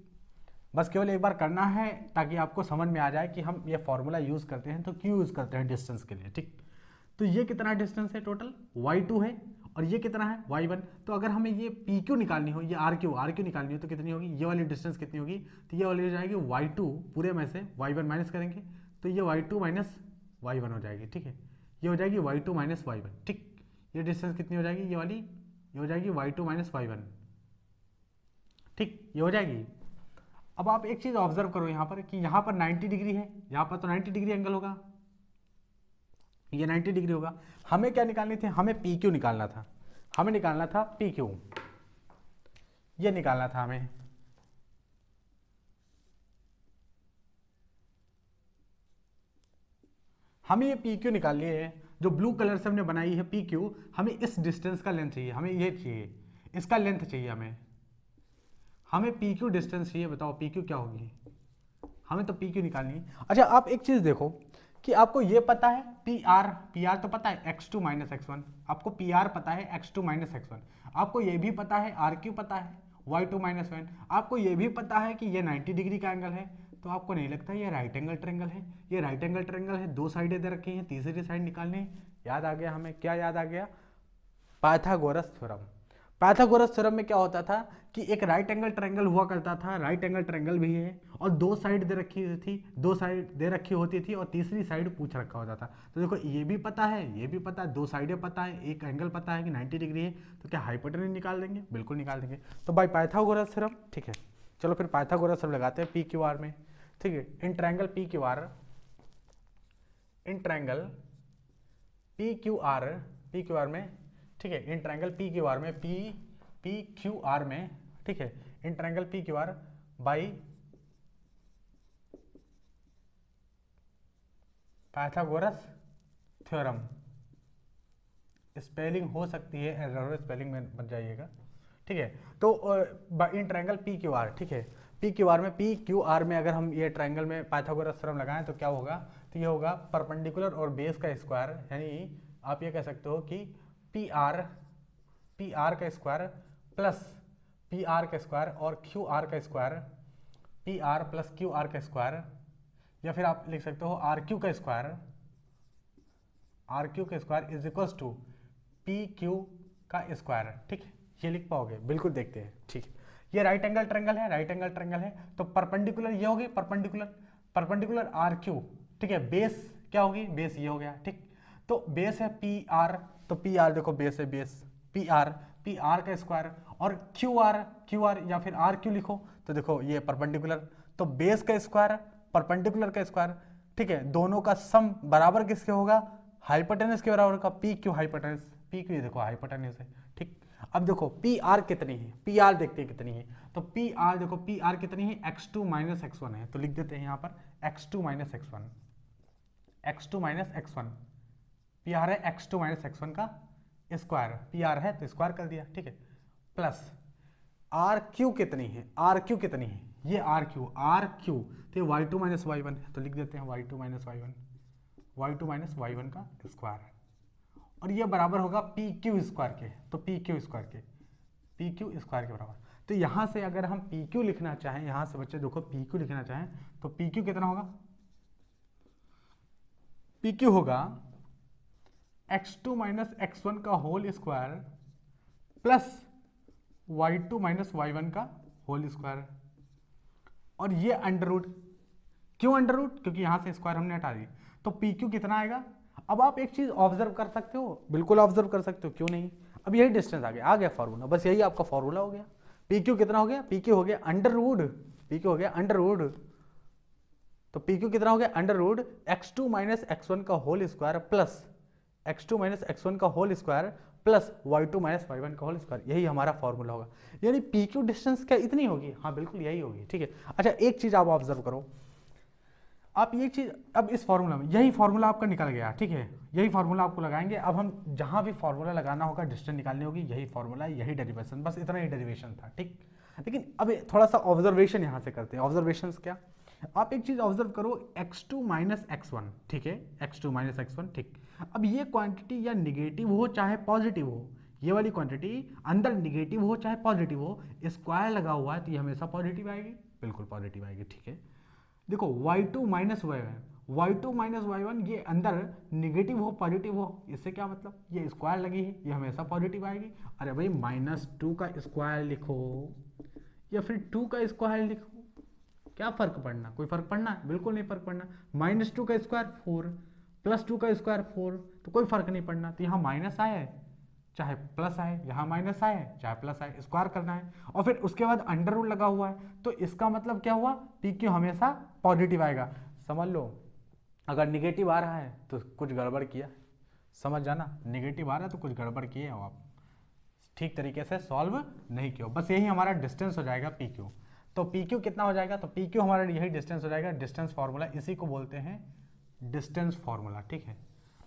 बस केवल एक बार करना है ताकि आपको समझ में आ जाए कि हम ये फॉर्मूला यूज़ करते हैं तो क्यों यूज़ करते हैं डिस्टेंस के लिए, ठीक। तो ये कितना डिस्टेंस है टोटल, y2 है, और ये कितना है y1। तो अगर हमें ये PQ निकालनी हो, ये RQ निकालनी हो, तो कितनी होगी, ये वाली डिस्टेंस कितनी होगी, तो ये वाली हो जाएगी y2, पूरे में से y1 माइनस करेंगे तो ये y2 माइनस y1 हो जाएगी, ठीक है। ये हो जाएगी y2 माइनस y1, ठीक। ये डिस्टेंस कितनी हो जाएगी, ये वाली, ये हो जाएगी y2 माइनस y1, ठीक, ये हो जाएगी। अब आप एक चीज ऑब्जर्व करो यहाँ पर, कि यहाँ पर 90 डिग्री है, यहाँ पर तो 90 डिग्री एंगल होगा, ये 90 डिग्री होगा। हमें क्या निकालनी थी, हमें PQ निकालना था, हमें निकालना था PQ, ये निकालना था हमें, हमें ये PQ निकाल लिए है, जो ब्लू कलर से हमने बनाई है PQ, हमें इस डिस्टेंस का लेंथ चाहिए, हमें ये चाहिए, इसका लेंथ चाहिए हमें PQ डिस्टेंस चाहिए, बताओ PQ क्या होगी, हमें तो PQ निकालनी है। अच्छा आप एक चीज देखो, कि आपको ये पता है PR तो पता है x2 माइनस x1, आपको PR पता है x2 माइनस x1, आपको ये भी पता है RQ पता है y2 माइनस 1, आपको ये भी पता है कि ये 90 डिग्री का एंगल है, तो आपको नहीं लगता ये राइट एंगल ट्रायंगल है, ये राइट एंगल ट्रायंगल है, दो साइडें दे रखी हैं, तीसरी साइड निकालनी है। याद आ गया हमें, क्या याद आ गया, पाइथागोरस थ्योरम। पाइथागोरस थ्योरम में क्या होता था कि एक राइट एंगल ट्रायंगल हुआ करता था, राइट एंगल ट्रायंगल भी है, और दो साइड दे रखी थी, दो साइड दे रखी होती थी, और तीसरी साइड पूछ रखा होता था। तो देखो ये भी पता है, ये भी पता है, दो साइडें पता है, एक एंगल पता है कि 90 डिग्री है, तो क्या हाइपोटेनस निकाल देंगे, बिल्कुल निकाल देंगे। तो बाय पाइथागोरस थ्योरम, ठीक है। चलो फिर पाइथागोरस थ्योरम लगाते हैं PQR में, ठीक है। इन ट्रायंगल PQR में, ठीक है, इन ट्रायंगल PQR में, PQR में, ठीक है, in triangle PQR by Pythagoras theorem, spelling हो सकती है एरर, स्पेलिंग में बच जाइएगा, ठीक है। तो इन ट्रायंगल PQR, ठीक है, PQR में अगर हम ये ट्रायंगल में पाइथागोरस थ्योरम लगाएं तो क्या होगा, तो ये होगा परपेंडिकुलर और बेस का स्क्वायर, यानी आप ये कह सकते हो कि PR का स्क्वायर प्लस PR का स्क्वायर और QR का स्क्वायर, PR प्लस QR का स्क्वायर, या फिर आप लिख सकते हो RQ का square is equal to PQ का स्क्वायर, ठीक है, ये लिख पाओगे, बिल्कुल देखते हैं, ठीक है। ये राइट एंगल ट्रायंगल है, तो परपेंडिकुलर ये होगी, परपेंडिकुलर RQ, ठीक है, बेस क्या होगी, बेस ये हो गया, ठीक। तो बेस है PR, तो PR देखो बेस है, बेस PR का स्क्वायर, और QR या फिर RQ लिखो, तो देखो ये परपेंडिकुलर, तो बेस का स्क्वायर परपेंडिकुलर का स्क्वायर, ठीक है, दोनों का सम बराबर किसके होगा, हाइपोटेनस के बराबर का, PQ हाइपोटेनस, PQ देखो हाइपोटेनस है, ठीक। अब देखो PR कितनी है, PR देखते हैं कितनी है, तो PR देखो PR कितनी है, x2 माइनस x1 है, तो लिख देते हैं यहाँ पर x2 माइनस x1, PR है x2 माइनस x1 का स्क्वायर, PR है तो स्क्वायर कर दिया, ठीक है, प्लस RQ कितनी है, ये RQ तो y2 माइनस y1 है, तो लिख देते हैं y2 माइनस y1 का स्क्वायर, और ये बराबर होगा PQ स्क्वायर के, तो PQ स्क्वायर के बराबर। तो यहाँ से अगर हम PQ लिखना चाहें, यहाँ से बच्चे देखो PQ लिखना चाहें, तो PQ कितना होगा, PQ होगा x2 माइनस x1 का whole square plus y2 minus y1 का होल स्क्वायर, और ये अंडर रूट, क्यों अंडर रूट, क्योंकि यहां से स्क्वायर हमने हटा दी, तो पी क्यू कितना आएगा। अब आप एक चीज ऑब्जर्व कर सकते हो, बिल्कुल ऑब्जर्व कर सकते हो, क्यों नहीं। अब यही डिस्टेंस आ गया फॉर्मूला, बस यही आपका फॉर्मूला हो गया। पी क्यू कितना हो गया, पी क्यू हो गया अंडर रूट, पी क्यू हो गया अंडर रूट, तो पी क्यू कितना हो गया under root x2 minus x1 का whole square plus x2 minus x1 का whole square plus y2 minus y1 का होल स्क्वायर, यही हमारा फॉर्मूला होगा। यानी पी क्यू डिस्टेंस क्या इतनी होगी, हाँ बिल्कुल यही होगी, ठीक है। अच्छा एक चीज आप ऑब्जर्व करो, आप ये चीज अब इस फॉर्मूला में, यही फॉर्मूला आपका निकल गया, ठीक है, यही फॉर्मूला आपको लगाएंगे। अब हम जहां भी फॉर्मूला लगाना होगा, डिस्टेंस निकालनी होगी, यही फॉर्मूला, यही डेरिवेशन, बस इतना ही डेरिवेशन था, ठीक। लेकिन अब थोड़ा सा ऑब्जर्वेशन यहां से करते हैं। ऑब्जर्वेशन क्या, आप एक चीज ऑब्जर्व करो, x2 माइनस x1, ठीक है, x2 माइनस x1, ठीक। अब ये क्वांटिटी या निगेटिव हो चाहे पॉजिटिव हो, ये वाली क्वांटिटी अंदर निगेटिव हो चाहे पॉजिटिव हो, स्क्वायर लगा हुआ है तो ये हमेशा पॉजिटिव आएगी, बिल्कुल पॉजिटिव आएगी, ठीक है। देखो y2 minus y2 minus y1, ये अंदर निगेटिव हो पॉजिटिव हो, इससे क्या मतलब, ये स्क्वायर लगी है, ये हमेशा पॉजिटिव आएगी। अरे भाई -2 का स्क्वायर लिखो या फिर 2 का स्क्वायर लिखो, क्या फर्क पड़ना, कोई फर्क पड़ना है, बिल्कुल नहीं फर्क पड़ना। -2 का स्क्वायर 4, +2 का स्क्वायर 4, तो कोई फर्क नहीं पड़ना। तो यहाँ माइनस आए चाहे प्लस आए, यहाँ माइनस आए चाहे प्लस आए, स्क्वायर करना है। और फिर उसके बाद अंडर रूट लगा हुआ है, तो इसका मतलब क्या हुआ, पी क्यू हमेशा पॉजिटिव आएगा। समझ लो, अगर निगेटिव आ रहा है तो कुछ गड़बड़ किया, समझ जाना, निगेटिव आ रहा है तो कुछ गड़बड़ किए हो आप, ठीक तरीके से सॉल्व नहीं किया, बस यही हमारा डिस्टेंस हो जाएगा पी क्यू। तो पी क्यू कितना हो जाएगा, तो पी क्यू हमारा यही डिस्टेंस हो जाएगा, डिस्टेंस फार्मूला, इसी को बोलते हैं डिस्टेंस फार्मूला, ठीक है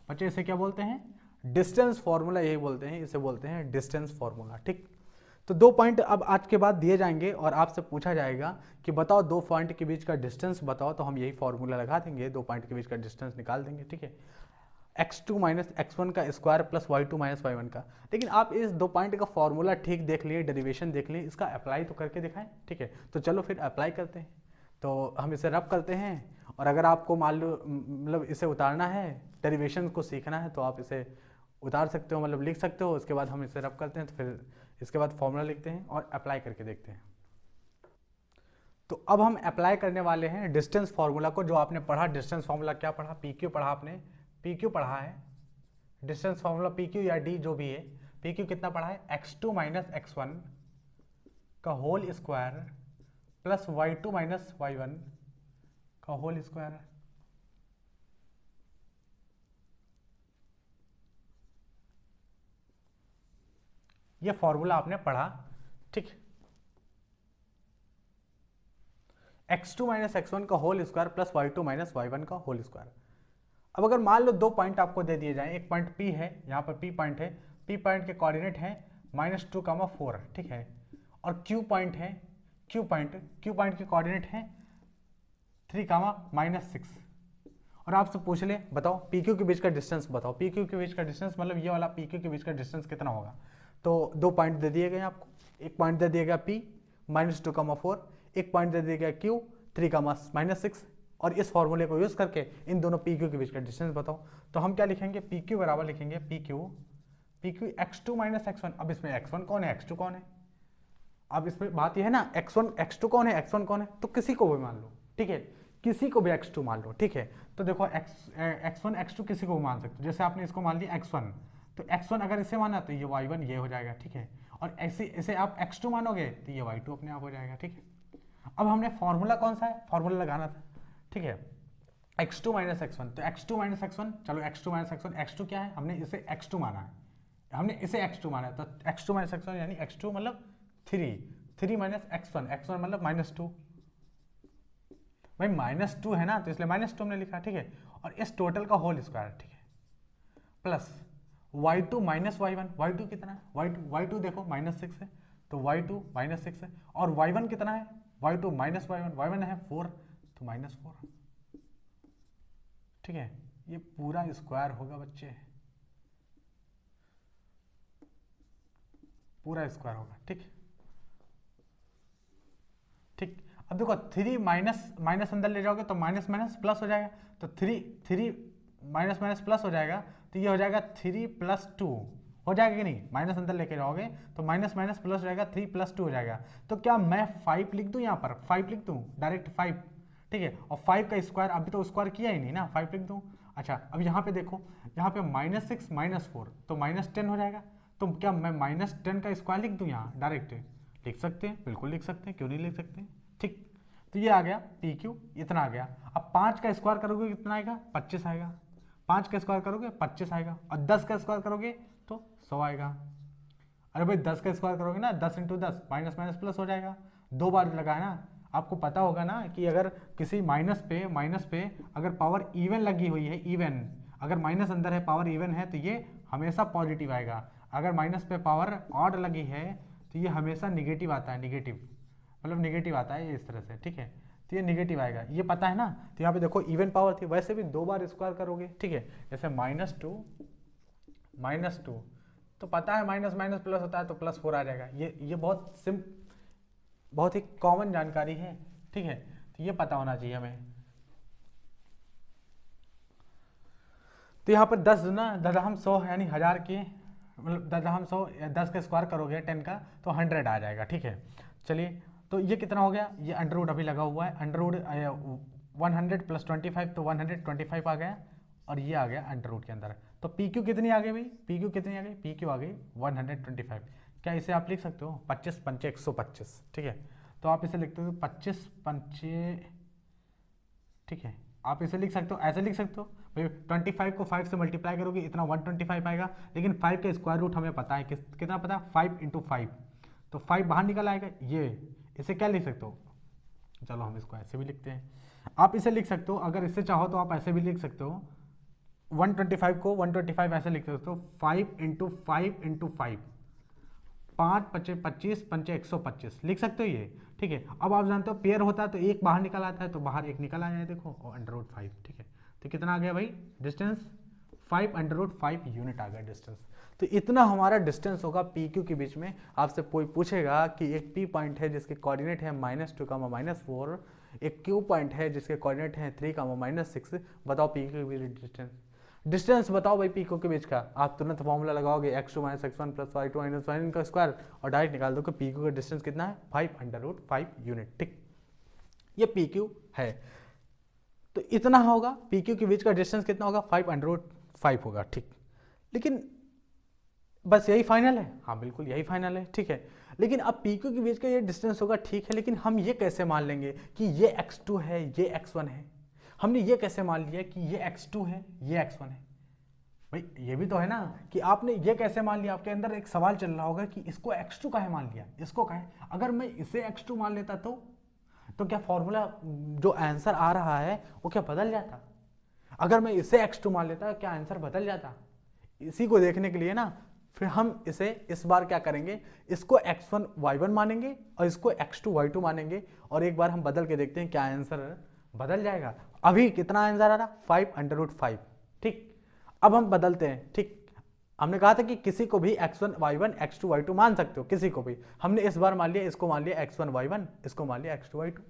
बच्चे, इसे क्या बोलते हैं, डिस्टेंस फार्मूला, यही बोलते हैं, इसे बोलते हैं डिस्टेंस फार्मूला, ठीक। तो 2 पॉइंट अब आज के बाद दिए जाएंगे और आपसे पूछा जाएगा कि बताओ 2 पॉइंट के बीच का डिस्टेंस बताओ, तो हम यही फॉर्मूला लगा देंगे, 2 पॉइंट के बीच का डिस्टेंस निकाल देंगे, ठीक है। x2 माइनस x1 का square plus y2 minus y1 का। लेकिन आप इस 2 पॉइंट का फॉर्मूला ठीक देख लिए, डेरिवेशन देख लिए, इसका अप्लाई तो करके दिखाएं, ठीक है। तो चलो फिर अप्लाई करते हैं, तो हम इसे रब करते हैं, और अगर आपको मान लो मतलब इसे उतारना है, डेरिवेशन को सीखना है, तो आप इसे उतार सकते हो, मतलब लिख सकते हो। उसके बाद हम इसे रब करते हैं, तो फिर इसके बाद फॉर्मूला लिखते हैं और अप्लाई करके देखते हैं। तो अब हम अप्लाई करने वाले हैं डिस्टेंस फार्मूला को, जो आपने पढ़ा, डिस्टेंस फार्मूला क्या पढ़ा, पी क्यू पढ़ा आपने, पी क्यू पढ़ा है, डिस्टेंस फार्मूला पी क्यू या डी जो भी है, पी क्यू कितना पढ़ा है, x2 माइनस x1 का whole square plus y2 minus y1 का होल स्क्वायर। ये फॉर्मूला आपने पढ़ा, ठीक। x2 माइनस x1 का whole square plus y2 minus y1 का होल स्क्वायर। अब अगर मान लो 2 पॉइंट आपको दे दिए जाएं, एक पॉइंट P है, यहाँ पर P पॉइंट है, P पॉइंट के कोऑर्डिनेट है -2, 4, ठीक है, और Q पॉइंट है, Q पॉइंट के कोऑर्डिनेट है 3, -6, और आपसे पूछ ले बताओ PQ के बीच का डिस्टेंस बताओ, PQ के बीच का डिस्टेंस मतलब ये वाला PQ के बीच का डिस्टेंस कितना होगा। तो 2 पॉइंट दे दिए गए आपको, एक पॉइंट दे दिया गया P -2, 4, एक पॉइंट दे दिया गया Q 3, -6, और इस फॉर्मूले को यूज करके इन दोनों PQ के बीच का डिस्टेंस बताओ। तो हम क्या लिखेंगे, PQ बराबर लिखेंगे PQ x2 माइनस x1। अब इसमें x1 कौन है, x2 कौन है, अब इसमें बात यह है ना, x2 कौन है, x1 कौन है, तो किसी को भी मान लो, ठीक है, किसी को भी x2 मान लो, ठीक है। तो देखो x1 x2 किसी को भी मान सकते हो, जैसे आपने इसको मान लिया x1, तो x1 अगर इसे माना तो ये y1 ये हो जाएगा, ठीक है, और ऐसे इसे आप x2 मानोगे तो ये y2 अपने आप हो जाएगा, ठीक है। अब हमने फॉर्मूला कौन सा है, फॉर्मूला लगाना था, ठीक है, x2 माइनस x1, तो x2 माइनस x1, चलो x2 माइनस x1, x2 क्या है, हमने इसे x2 माना है, हमने इसे x2 माना है, तो x2 माइनस x1 यानी x2 मतलब 3 माइनस x1 मतलब -2, भाई -2 है ना, तो इसलिए -2 हमने लिखा, ठीक है, और इस टोटल का होल स्क्वायर, ठीक है, plus y2 minus y1, y2 कितना है, y2 देखो -6 है, तो y2 -6 है, और y1 कितना है, y2 माइनस y1 है 4, तो -4, ठीक है, ये पूरा स्क्वायर होगा बच्चे, पूरा स्क्वायर होगा, ठीक। अब देखो 3 माइनस अंदर ले जाओगे तो माइनस माइनस प्लस हो जाएगा, तो 3 माइनस प्लस हो जाएगा, तो ये हो जाएगा 3 + 2 हो जाएगा कि नहीं, माइनस अंदर लेके जाओगे तो माइनस माइनस प्लस हो जाएगा, 3 + 2 हो जाएगा। तो क्या मैं 5 लिख दूं, यहाँ पर 5 लिख दूं डायरेक्ट 5, ठीक है। और 5 का स्क्वायर अभी तो स्क्वायर किया ही नहीं ना, 5 लिख दूं। अच्छा अब यहाँ पे देखो, यहाँ पे -6 -4 तो -10 हो जाएगा। तो क्या मैं -10 का स्क्वायर लिख दूं, यहाँ डायरेक्ट लिख सकते हैं, बिल्कुल लिख सकते हैं, क्यों नहीं लिख सकते, ठीक। तो ये आ गया पी क्यू, इतना आ गया। अब 5 का स्क्वायर करोगे कितना आएगा, 25 आएगा। 5 का स्क्वायर करोगे 25 आएगा, और 10 का स्क्वायर करोगे तो 100 आएगा। अरे भाई 10 का स्क्वायर करोगे ना, 10 × 10 माइनस माइनस प्लस हो जाएगा, 2 बार लगाया ना। आपको पता होगा ना कि अगर किसी माइनस पे अगर पावर इवन लगी हुई है, इवन अगर माइनस अंदर है, पावर इवन है, तो ये हमेशा पॉजिटिव आएगा। अगर माइनस पे पावर ऑड लगी है तो ये हमेशा निगेटिव आता है, निगेटिव मतलब निगेटिव आता है ये इस तरह से, ठीक है। तो ये निगेटिव आएगा, ये पता है ना। तो यहाँ पे देखो इवन पावर थी, वैसे भी 2 बार स्क्वायर करोगे, ठीक है। जैसे -2 तो पता है माइनस माइनस प्लस होता है तो +4 आ जाएगा। ये बहुत ही कॉमन जानकारी है, ठीक है। तो ये पता होना चाहिए हमें। तो यहाँ पर 10 गुना 10⁻100 यानी 1000 की, मतलब 10⁻100 10 का स्क्वायर करोगे 10 का तो 100 आ जाएगा, ठीक है। चलिए तो ये कितना हो गया, ये अंडर अभी लगा हुआ है, अंडर 100 + 25 तो 125 आ गया, और ये आ गया अंडर के अंदर। तो पी क्यू कितनी आ गई भाई, पी क्यू कितनी आ गई, पी क्यू आ गई 125। क्या इसे आप लिख सकते हो 25 × 5 = 125, ठीक है। तो आप इसे लिखते हो 25 × 5, ठीक है। आप इसे लिख सकते हो, ऐसे लिख सकते हो भाई 25 को 5 से मल्टीप्लाई करोगे इतना 125 आएगा। लेकिन 5 का स्क्वायर रूट हमें पता है, कितना पता है, 5 × 5 तो 5 बाहर निकल आएगा। ये इसे क्या लिख सकते हो, चलो हम इसको ऐसे भी लिखते हैं। आप इसे लिख सकते हो, अगर इससे चाहो तो आप ऐसे भी लिख सकते हो, 125 को 125 ऐसे लिख सकते हो, 5 × 5 × 5 5 × 5 25 5 125 लिख सकते हो ये, ठीक है। अब आप जानते हो पेयर होता है तो एक बाहर निकल आता है, तो बाहर एक निकल आया है देखो, और √5, ठीक है। तो कितना आ गया भाई डिस्टेंस, 5 √5 यूनिट आ गया डिस्टेंस। तो इतना हमारा डिस्टेंस होगा पी क्यू के बीच में। आपसे कोई पूछेगा कि एक पी पॉइंट है जिसके कोऑर्डिनेट है -2, -4, एक क्यू पॉइंट है जिसके कोऑर्डिनेट है 3, -6, बताओ पी क्यू के बीच डिस्टेंस बताओ भाई पी क्यू के बीच का। आप तुरंत फॉर्मूला लगाओगे x2 - x1 + y2 - y का स्क्वायर, और डायरेक्ट निकाल दो कि पी क्यू का डिस्टेंस कितना है, 5 √5 यूनिट, ठीक। ये पी क्यू है, तो इतना होगा पी क्यू के बीच का डिस्टेंस कितना होगा, 5 √5 होगा, ठीक। लेकिन बस यही फाइनल है, हाँ बिल्कुल यही फाइनल है, ठीक है। लेकिन अब पी क्यू के बीच का ये डिस्टेंस होगा, ठीक है। लेकिन हम ये कैसे मान लेंगे कि ये x2 है, ये x1 है। हमने ये कैसे मान लिया कि ये x2 है, ये x1 है। भाई ये भी तो है ना कि आपने ये कैसे मान लिया, आपके अंदर एक सवाल चल रहा होगा कि इसको x2 काहे मान लिया, इसको काहे। अगर मैं इसे x2 मान लेता तो क्या फॉर्मूला जो आंसर आ रहा है वो क्या बदल जाता। अगर मैं इसे x2 मान लेता क्या आंसर बदल जाता। इसी को देखने के लिए ना फिर हम इसे इस बार क्या करेंगे, इसको x1 y1 मानेंगे और इसको x2 y2 मानेंगे, और एक बार हम बदल के देखते हैं क्या आंसर बदल जाएगा। अभी कितना आंसर आ रहा, 5 √5, ठीक। अब हम बदलते हैं, ठीक। हमने कहा था कि किसी को भी x1 y1 x2 y2 मान सकते हो, किसी को भी। हमने इस बार मान लिया, इसको मान लिया x1 y1, इसको मान लिया x2 y2।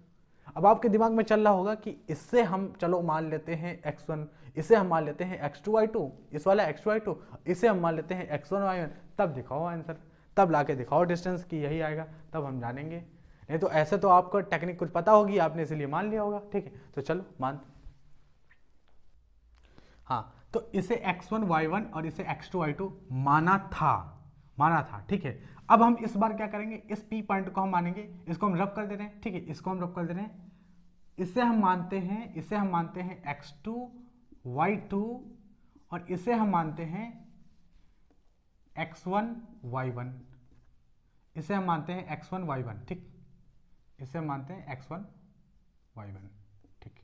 अब आपके दिमाग में चल रहा होगा कि इससे हम चलो मान लेते हैं x1, इसे हम मान लेते हैं x2 y2, इस वाला x2 y2, इसे हम मान लेते हैं x1 y1। तब दिखाओ आंसर, तब लाके दिखाओ डिस्टेंस की यही आएगा, तब हम जानेंगे। नहीं तो ऐसे तो आपको टेक्निक कुछ पता होगी, आपने इसलिए मान लिया होगा, ठीक है। तो चलो मानते, हाँ। तो इसे x1 y1 और इसे x2 y2 माना था, ठीक है। अब हम इस बार क्या करेंगे, इस P पॉइंट को हम मानेंगे, इसको हम रब कर दे रहे हैं, ठीक है। इसको हम रब कर दे रहे हैं, इसे हम मानते हैं x2 y2, और इसे हम मानते हैं x1 y1, इसे हम मानते हैं x1 y1, ठीक। इसे हम मानते हैं x1 y1, ठीक।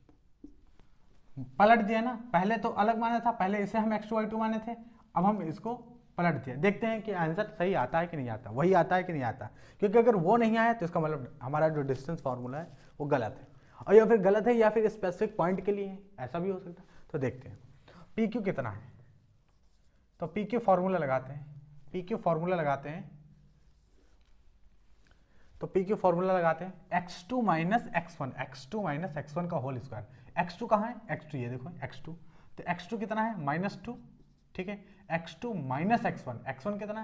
पलट दिया ना, पहले तो अलग माना था, पहले इसे हम x2 y2 माने थे, अब हम इसको पलट दिया। देखते हैं कि आंसर सही आता है कि नहीं आता, वही आता है कि नहीं आता। क्योंकि अगर वो नहीं आया तो इसका मतलब हमारा जो डिस्टेंस फार्मूला है वो गलत है, और या फिर गलत है या फिर स्पेसिफिक पॉइंट के लिए है, ऐसा भी हो सकता है। तो देखते हैं पी क्यू कितना है। तो पी क्यू फार्मूला लगाते हैं, तो पी क्यू फार्मूला लगाते हैं x2 - x1 का होल स्क्वायर। x2 कहाँ है, x2 ये देखो x2, तो x2 कितना है -2, ठीक है। x2 माइनस एक्स वन कितना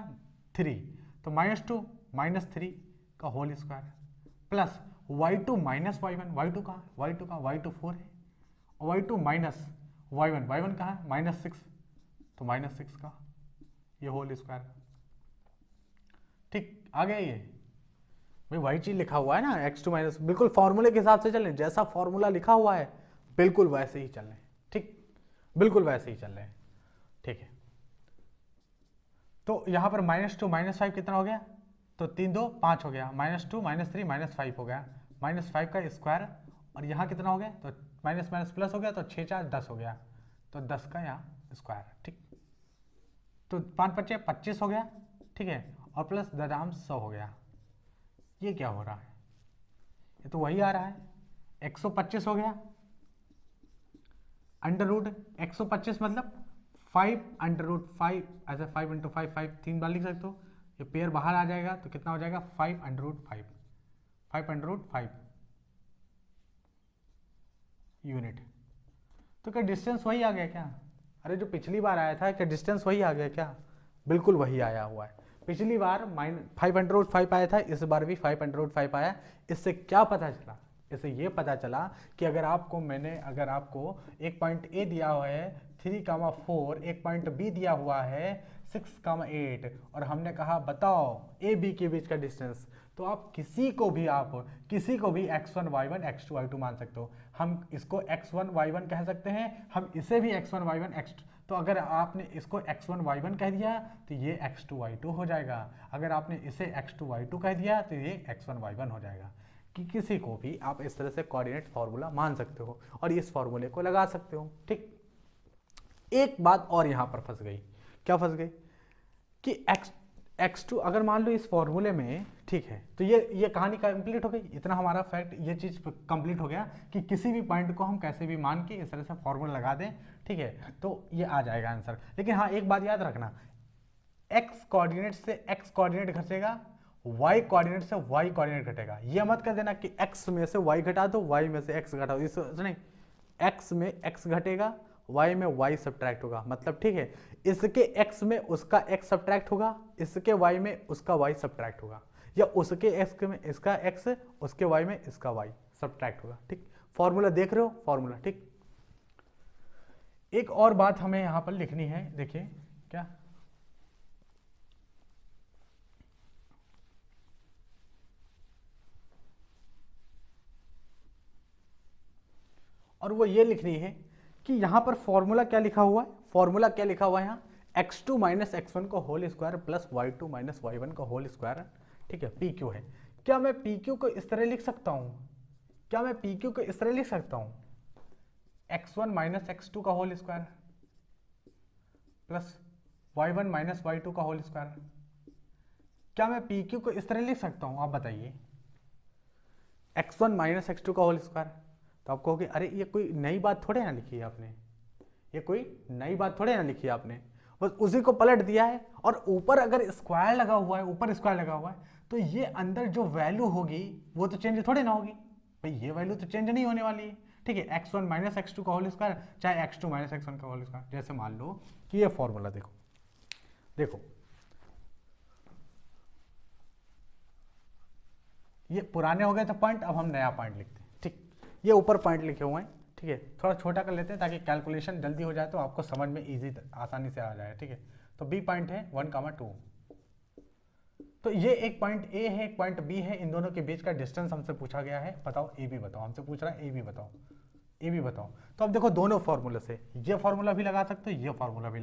3, तो -2 -3 का whole square plus y2 minus y1, y2 कहाँ y2 4 है, और y2 माइनस y1 कहाँ है -6, तो -6 का ये होल स्क्वायर। ठीक, आ गया ये भाई, वही चीज लिखा हुआ है ना x2 माइनस, बिल्कुल फॉर्मूले के हिसाब से चलें, जैसा फॉर्मूला लिखा हुआ है बिल्कुल वैसे ही चल रहे हैं। ठीक, बिल्कुल वैसे ही चल रहे हैं। ठीक है, तो यहां पर -2 -5 कितना हो गया, तो 3 2 5 हो गया, -2 -3 -5 हो गया, -5 का स्क्वायर, और यहाँ कितना हो गया, तो माइनस माइनस प्लस हो गया, तो 6 4 10 हो गया, तो 10 का यहाँ स्क्वायर। ठीक, तो 5 5 25 हो गया। ठीक है, और प्लस दराम 100 हो गया। ये क्या हो रहा है, ये तो वही आ रहा है, 125 हो गया, अंडर रूट 125 मतलब 5 अंडर रूट 5, ऐसे 5 × 5 5 3 बार लिख सकते हो, ये पेयर बाहर आ जाएगा तो कितना हो जाएगा 5 under root 5, 5 under root 5 unit. तो क्या डिस्टेंस वही आ गया क्या, अरे जो पिछली बार आया था क्या डिस्टेंस वही आ गया क्या, बिल्कुल वही आया हुआ है। पिछली बार -5 अंडर रूट 5 आया था, इस बार भी 5 अंडर रूट 5 आया। इससे क्या पता चला, इससे ये पता चला कि अगर आपको एक पॉइंट ए दिया हुआ है 3,4, एक पॉइंट बी दिया हुआ है 6,8, और हमने कहा बताओ ए बी के बीच का डिस्टेंस, तो आप किसी को भी x1 y1 x2 y2 मान सकते हो। हम इसको x1 y1 कह सकते हैं, हम इसे भी x1 y1 x2, तो अगर आपने इसको x1 y1 कह दिया तो ये x2 y2 हो जाएगा, अगर आपने इसे x2 y2 कह दिया तो ये x1 y1 हो जाएगा। कि किसी को भी आप इस तरह से कोऑर्डिनेट फार्मूला मान सकते हो और इस फार्मूले को लगा सकते हो। ठीक, एक बात और यहां पर फंस गई, क्या फंस गई कि x2 अगर मान लो इस फॉर्मूले में, ठीक है, तो ये कहानी कंप्लीट हो गई, इतना हमारा फैक्ट, ये चीज कंप्लीट हो गया कि किसी भी पॉइंट को हम कैसे भी मान के इस तरह से फॉर्मूला लगा दें। ठीक है, तो ये आ जाएगा आंसर। लेकिन हाँ, एक बात याद रखना, x कोऑर्डिनेट से x कोऑर्डिनेट घटेगा, y कोऑर्डिनेट से y कोऑर्डिनेट घटेगा। ये मत कर देना कि x में से y घटा दो, y में से x घटा दो, इस नहीं, x में x घटेगा, y में y सब्ट्रैक्ट होगा, मतलब ठीक है, इसके x में उसका x सब्ट्रैक्ट होगा, इसके y में उसका y सब्ट्रैक्ट होगा, या उसके x में इसका x, उसके y में इसका y सब्ट्रैक्ट होगा। ठीक, फॉर्मूला देख रहे हो, फॉर्मूला। ठीक, एक और बात हमें यहां पर लिखनी है, देखिए क्या, और वो ये लिखनी है कि यहां पर फॉर्मूला क्या लिखा हुआ है, फॉर्मूला क्या लिखा हुआ है यहाँ, x2 माइनस x1 का whole square plus y2 minus y1 का होल स्क्वायर। ठीक है, PQ है। क्या मैं PQ को इस तरह लिख सकता हूं, क्या मैं PQ को इस तरह लिख सकता हूं, x1 माइनस x2 का whole square plus y1 minus y2 का होल स्क्वायर, क्या मैं PQ को इस तरह लिख सकता हूं, आप बताइए, x1 माइनस x2 का होल स्क्वायर। तो आप कहोगे अरे ये कोई नई बात थोड़े ना लिखी है आपने, ये कोई नई बात थोड़े ना लिखी है आपने, बस उसी को पलट दिया है, और ऊपर अगर स्क्वायर लगा हुआ है, ऊपर स्क्वायर लगा हुआ है, तो ये अंदर जो वैल्यू होगी वो तो चेंज थोड़े ना होगी भाई, ये वैल्यू तो चेंज नहीं होने वाली है। ठीक है, x1 माइनस x2 का होल स्क्वायर चाहे x2 माइनस x1 का होल स्क्वायर। जैसे मान लो कि ये फॉर्मूला देखो ये पुराने हो गए थे पॉइंट, अब हम नया पॉइंट लिखते हैं। ठीक, ये ऊपर पॉइंट लिखे हुए हैं, ठीक है, थोड़ा छोटा कर लेते हैं ताकि कैलकुलेशन जल्दी हो जाए, तो आपको समझ में इजी आसानी से आ जाए। ठीक है, तो बी पॉइंट है 1,2, तो ये एक पॉइंट ए है, एक पॉइंट बी है, इन दोनों के बीच का डिस्टेंस हमसे पूछा गया है, बताओ ए बी बताओ, हमसे पूछ रहा है ए बी बताओ, ए बी बताओ। तो अब देखो दोनों फॉर्मूले से ये फॉर्मूला भी लगा सकते हो, ये फॉर्मूला भी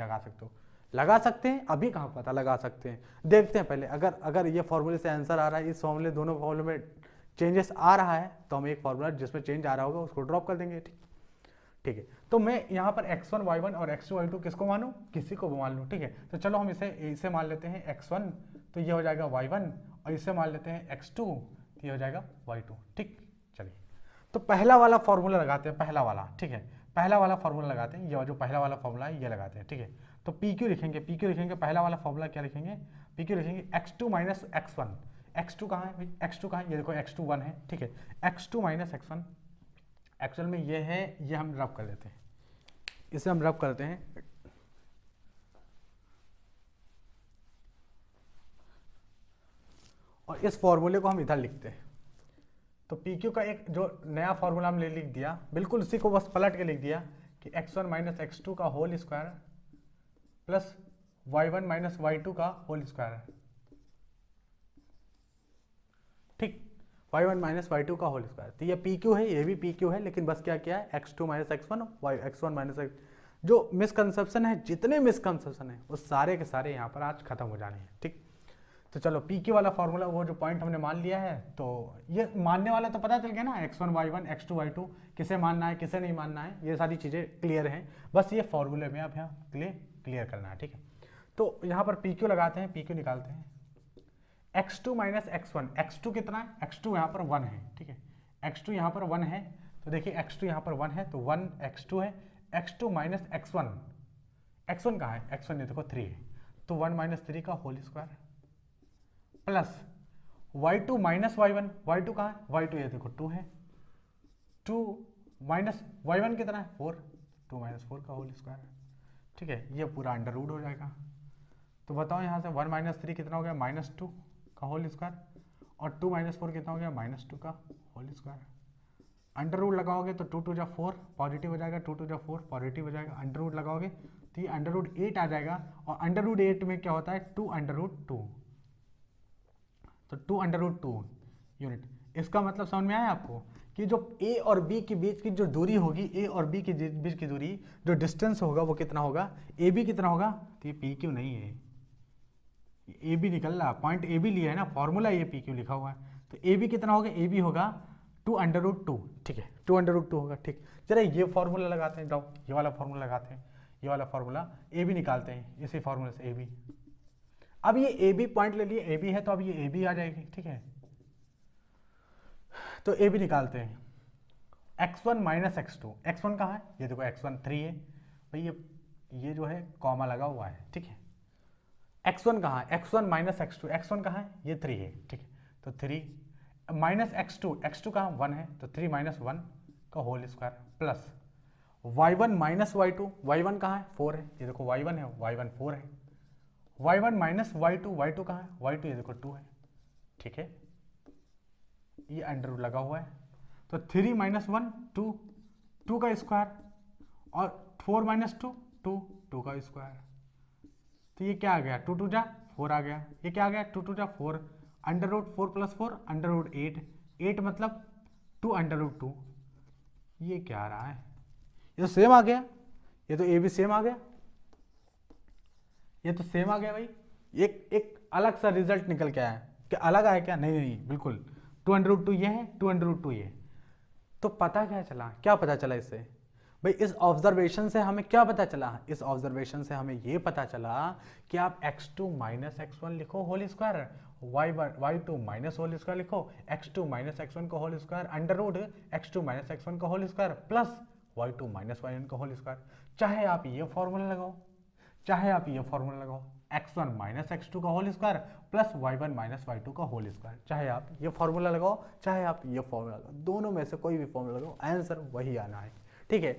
लगा सकते हैं, अभी कहाँ पता लगा सकते हैं, देखते हैं पहले। अगर ये फॉर्मूले से आंसर आ रहा है, इस फॉर्मूले दोनों फॉर्मूले में चेंजेस आ रहा है, तो हम एक फॉर्मूला जिसमें चेंज आ रहा होगा उसको ड्रॉप कर देंगे। ठीक है, तो मैं यहाँ पर x1 y1 और x2 y2 किसको मानूं, किसी को भी मान लूँ। ठीक है, तो चलो हम इसे मान लेते हैं x1, तो ये हो जाएगा y1, और इसे मान लेते हैं x2, तो ये हो जाएगा y2। ठीक, चलिए तो पहला वाला फॉर्मूला लगाते हैं, पहला वाला। ठीक है, पहला वाला फॉर्मूला लगाते हैं, ये जो पहला वाला फॉर्मूला है ये लगाते हैं। ठीक है, तो PQ लिखेंगे, पहला वाला फॉर्मूला क्या लिखेंगे, PQ लिखेंगे x2 माइनस x1, x2 कहाँ है, x2 कहाँ है, ये देखो x2 1 है। ठीक है, x2 माइनस x1, एक्चुअल में ये है, ये हम रब कर देते हैं, इसे हम रब करते हैं, और इस फॉर्मूले को हम इधर लिखते हैं। तो पी क्यू का एक जो नया फॉर्मूला हमने लिख दिया, बिल्कुल उसी को बस पलट के लिख दिया कि x1 माइनस x2 का whole square plus y1 minus y2 का होल स्क्वायर। ठीक, y1 माइनस y2 का होल स्क्वायर। तो ये पी क्यू है, ये भी पी क्यू है, लेकिन बस क्या किया है x2 minus x1 x1 minus x, जो मिसकंसेप्शन है, जितने मिसकंसेप्शन है वो सारे के सारे यहाँ पर आज खत्म हो जाने हैं। ठीक, तो चलो पी क्यू वाला फॉर्मूला, वो जो पॉइंट हमने मान लिया है, तो ये मानने वाला तो पता चल गया ना, x1 y1 x2 y2 किसे मानना है किसे नहीं मानना है, ये सारी चीज़ें क्लियर हैं। बस ये फॉर्मूले में आप यहाँ क्लियर करना है। ठीक है, तो यहाँ पर पी क्यू लगाते हैं, पी क्यू निकालते हैं। x2 माइनस x1, x2 कितना है, x2 यहाँ पर 1 है। ठीक है, x2 यहाँ पर 1 है, तो देखिए x2 यहाँ पर 1 है, तो 1 x2 है। x2 माइनस x1, x1 कहाँ है, x1 ये देखो 3 है, तो 1 माइनस 3 का whole square plus y2 minus y1, y2 कहाँ है, y2 ये देखो 2 है, 2 माइनस y1 कितना है 4, 2 माइनस 4 का होल स्क्वायर। ठीक है, ये पूरा अंडर रूट हो जाएगा। तो बताओ यहाँ से 1 माइनस 3 कितना हो गया, माइनस 2 का होल स्क्वायर, और 2 माइनस 4 कितना हो गया, माइनस 2 का होल स्क्वायर। अंडर रूट लगाओगे तो 2 2 जा 4 पॉजिटिव हो जाएगा, 2 2 जा 4 पॉजिटिव हो जाएगा। अंडर रूट लगाओगे तो ये अंडर रूट 8 आ जाएगा, और अंडर रूट 8 में क्या होता है, 2 अंडर रूट 2, तो 2 अंडर रूट 2 यूनिट। इसका मतलब समझ में आया आपको कि जो a और b के बीच की जो दूरी होगी, a और b के बीच की दूरी, जो डिस्टेंस होगा वो कितना होगा, ए बी कितना होगा, तो ये पी क्यू नहीं है, ए बी निकल रहा, पॉइंट ए बी लिया है ना, फॉर्मूला ये पी क्यू लिखा हुआ है, तो ए बी कितना होगा, ए बी होगा 2 अंडर रूट 2। ठीक है, 2 अंडर रूट 2 होगा। ठीक, चलिए ये फॉर्मूला लगाते हैं, ये वाला फॉर्मूला लगाते हैं, ये वाला फॉर्मूला ए बी निकालते हैं, इसी फॉर्मूले से ए बी। अब ये ए बी पॉइंट ले लिए, ए बी है तो अब ये ए बी आ जाएगी। ठीक है, तो ए बी निकालते हैं, x1 माइनस x2, x1 कहाँ है, ये देखो x1 3 है भाई, ये जो है कॉमा लगा हुआ है। ठीक है, x1 कहाँ है, x1 माइनस x2, x1 कहाँ है, ये 3 है। ठीक है, तो 3 माइनस x2, x2 कहाँ 1 है, तो 3 माइनस 1 का whole square plus y1 minus y2, y1 कहाँ है 4 है, ये देखो y1 है, y1 4 है। y1 माइनस y2, y2 कहाँ है, y2 ये देखो 2 है। ठीक है, ये अंडर रूट लगा हुआ है, तो 3 माइनस 1 2, 2 का स्क्वायर, और 4 माइनस 2 2, 2 का स्क्वायर। तो ये क्या आ गया, 2 2 जा 4 आ गया, ये क्या आ गया 2 2 जा 4, under root 4 plus 4 under root 8, 8 मतलब 2 अंडर रूट 2। ये क्या आ रहा है, ये तो सेम आ गया, ये तो ए बी सेम आ गया, ये तो सेम आ गया भाई। एक अलग सा रिजल्ट निकल के आया, क्या अलग आया क्या, नहीं नहीं बिल्कुल 2 अंडर रूट 2 ये है, 2 अंडर रूट 2 ये। तो पता क्या चला, क्या पता चला इससे भाई, इस ऑब्जर्वेशन से हमें क्या पता चला, इस ऑब्जर्वेशन से हमें ये पता चला कि आप x2 माइनस x1 लिखो whole square, y2 minus whole square लिखो, x2 माइनस x1 का whole square under root x2 minus x1 का whole square plus y2 minus y1 का होल स्क्वायर। चाहे आप ये फॉर्मूला लगाओ, चाहे आप ये फॉर्मूला लगाओ, x1 माइनस x2 का whole square plus y1 minus y2 का होल स्क्वायर, चाहे आप ये फॉर्मूला लगाओ, चाहे आप ये फॉर्मूला लगाओ, दोनों में से कोई भी फॉर्मूला लगाओ, आंसर वही आना है। ठीक है,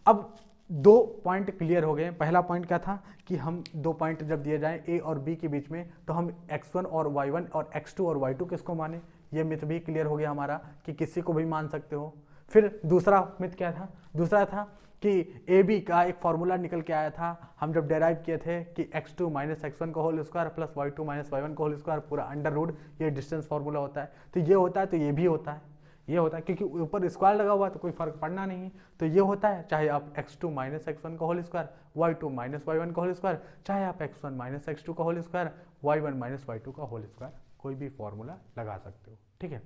अब 2 पॉइंट क्लियर हो गए। पहला पॉइंट क्या था कि हम 2 पॉइंट जब दिए जाए a और b के बीच में, तो हम x1 और y1 और x2 और y2 किसको माने, ये मिथ भी क्लियर हो गया हमारा कि किसी को भी मान सकते हो। फिर दूसरा मिथ क्या था, दूसरा था कि ए बी का एक फॉर्मूला निकल के आया था, हम जब डेराइव किए थे कि x2 माइनस x1 का whole square plus y2 minus y1 का होल स्क्वायर पूरा अंडर रूट, ये डिस्टेंस फॉर्मूला होता है। तो ये होता है, तो ये भी होता है, ये होता है, क्योंकि ऊपर स्क्वायर लगा हुआ है तो कोई फर्क पड़ना नहीं है, तो ये होता है। चाहे आप x2 माइनस x1 का whole square, y2 minus y1 का होल स्क्वायर, चाहे आप x1 माइनस x2 का whole square, y1 minus y2 का होल स्क्वायर, कोई भी फॉर्मूला लगा सकते हो। ठीक है,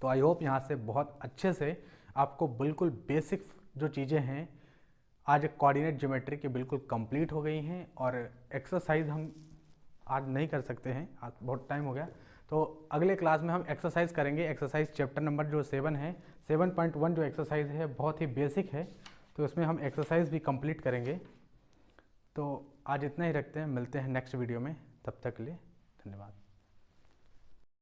तो आई होप यहाँ से बहुत अच्छे से आपको बिल्कुल बेसिक जो चीज़ें हैं आज कोऑर्डिनेट ज्योमेट्री की बिल्कुल कंप्लीट हो गई हैं। और एक्सरसाइज हम आज नहीं कर सकते हैं, आज बहुत टाइम हो गया, तो अगले क्लास में हम एक्सरसाइज करेंगे। एक्सरसाइज चैप्टर नंबर जो 7 है, 7.1 जो एक्सरसाइज है बहुत ही बेसिक है, तो इसमें हम एक्सरसाइज भी कंप्लीट करेंगे। तो आज इतना ही रखते हैं, मिलते हैं नेक्स्ट वीडियो में, तब तक के लिए धन्यवाद।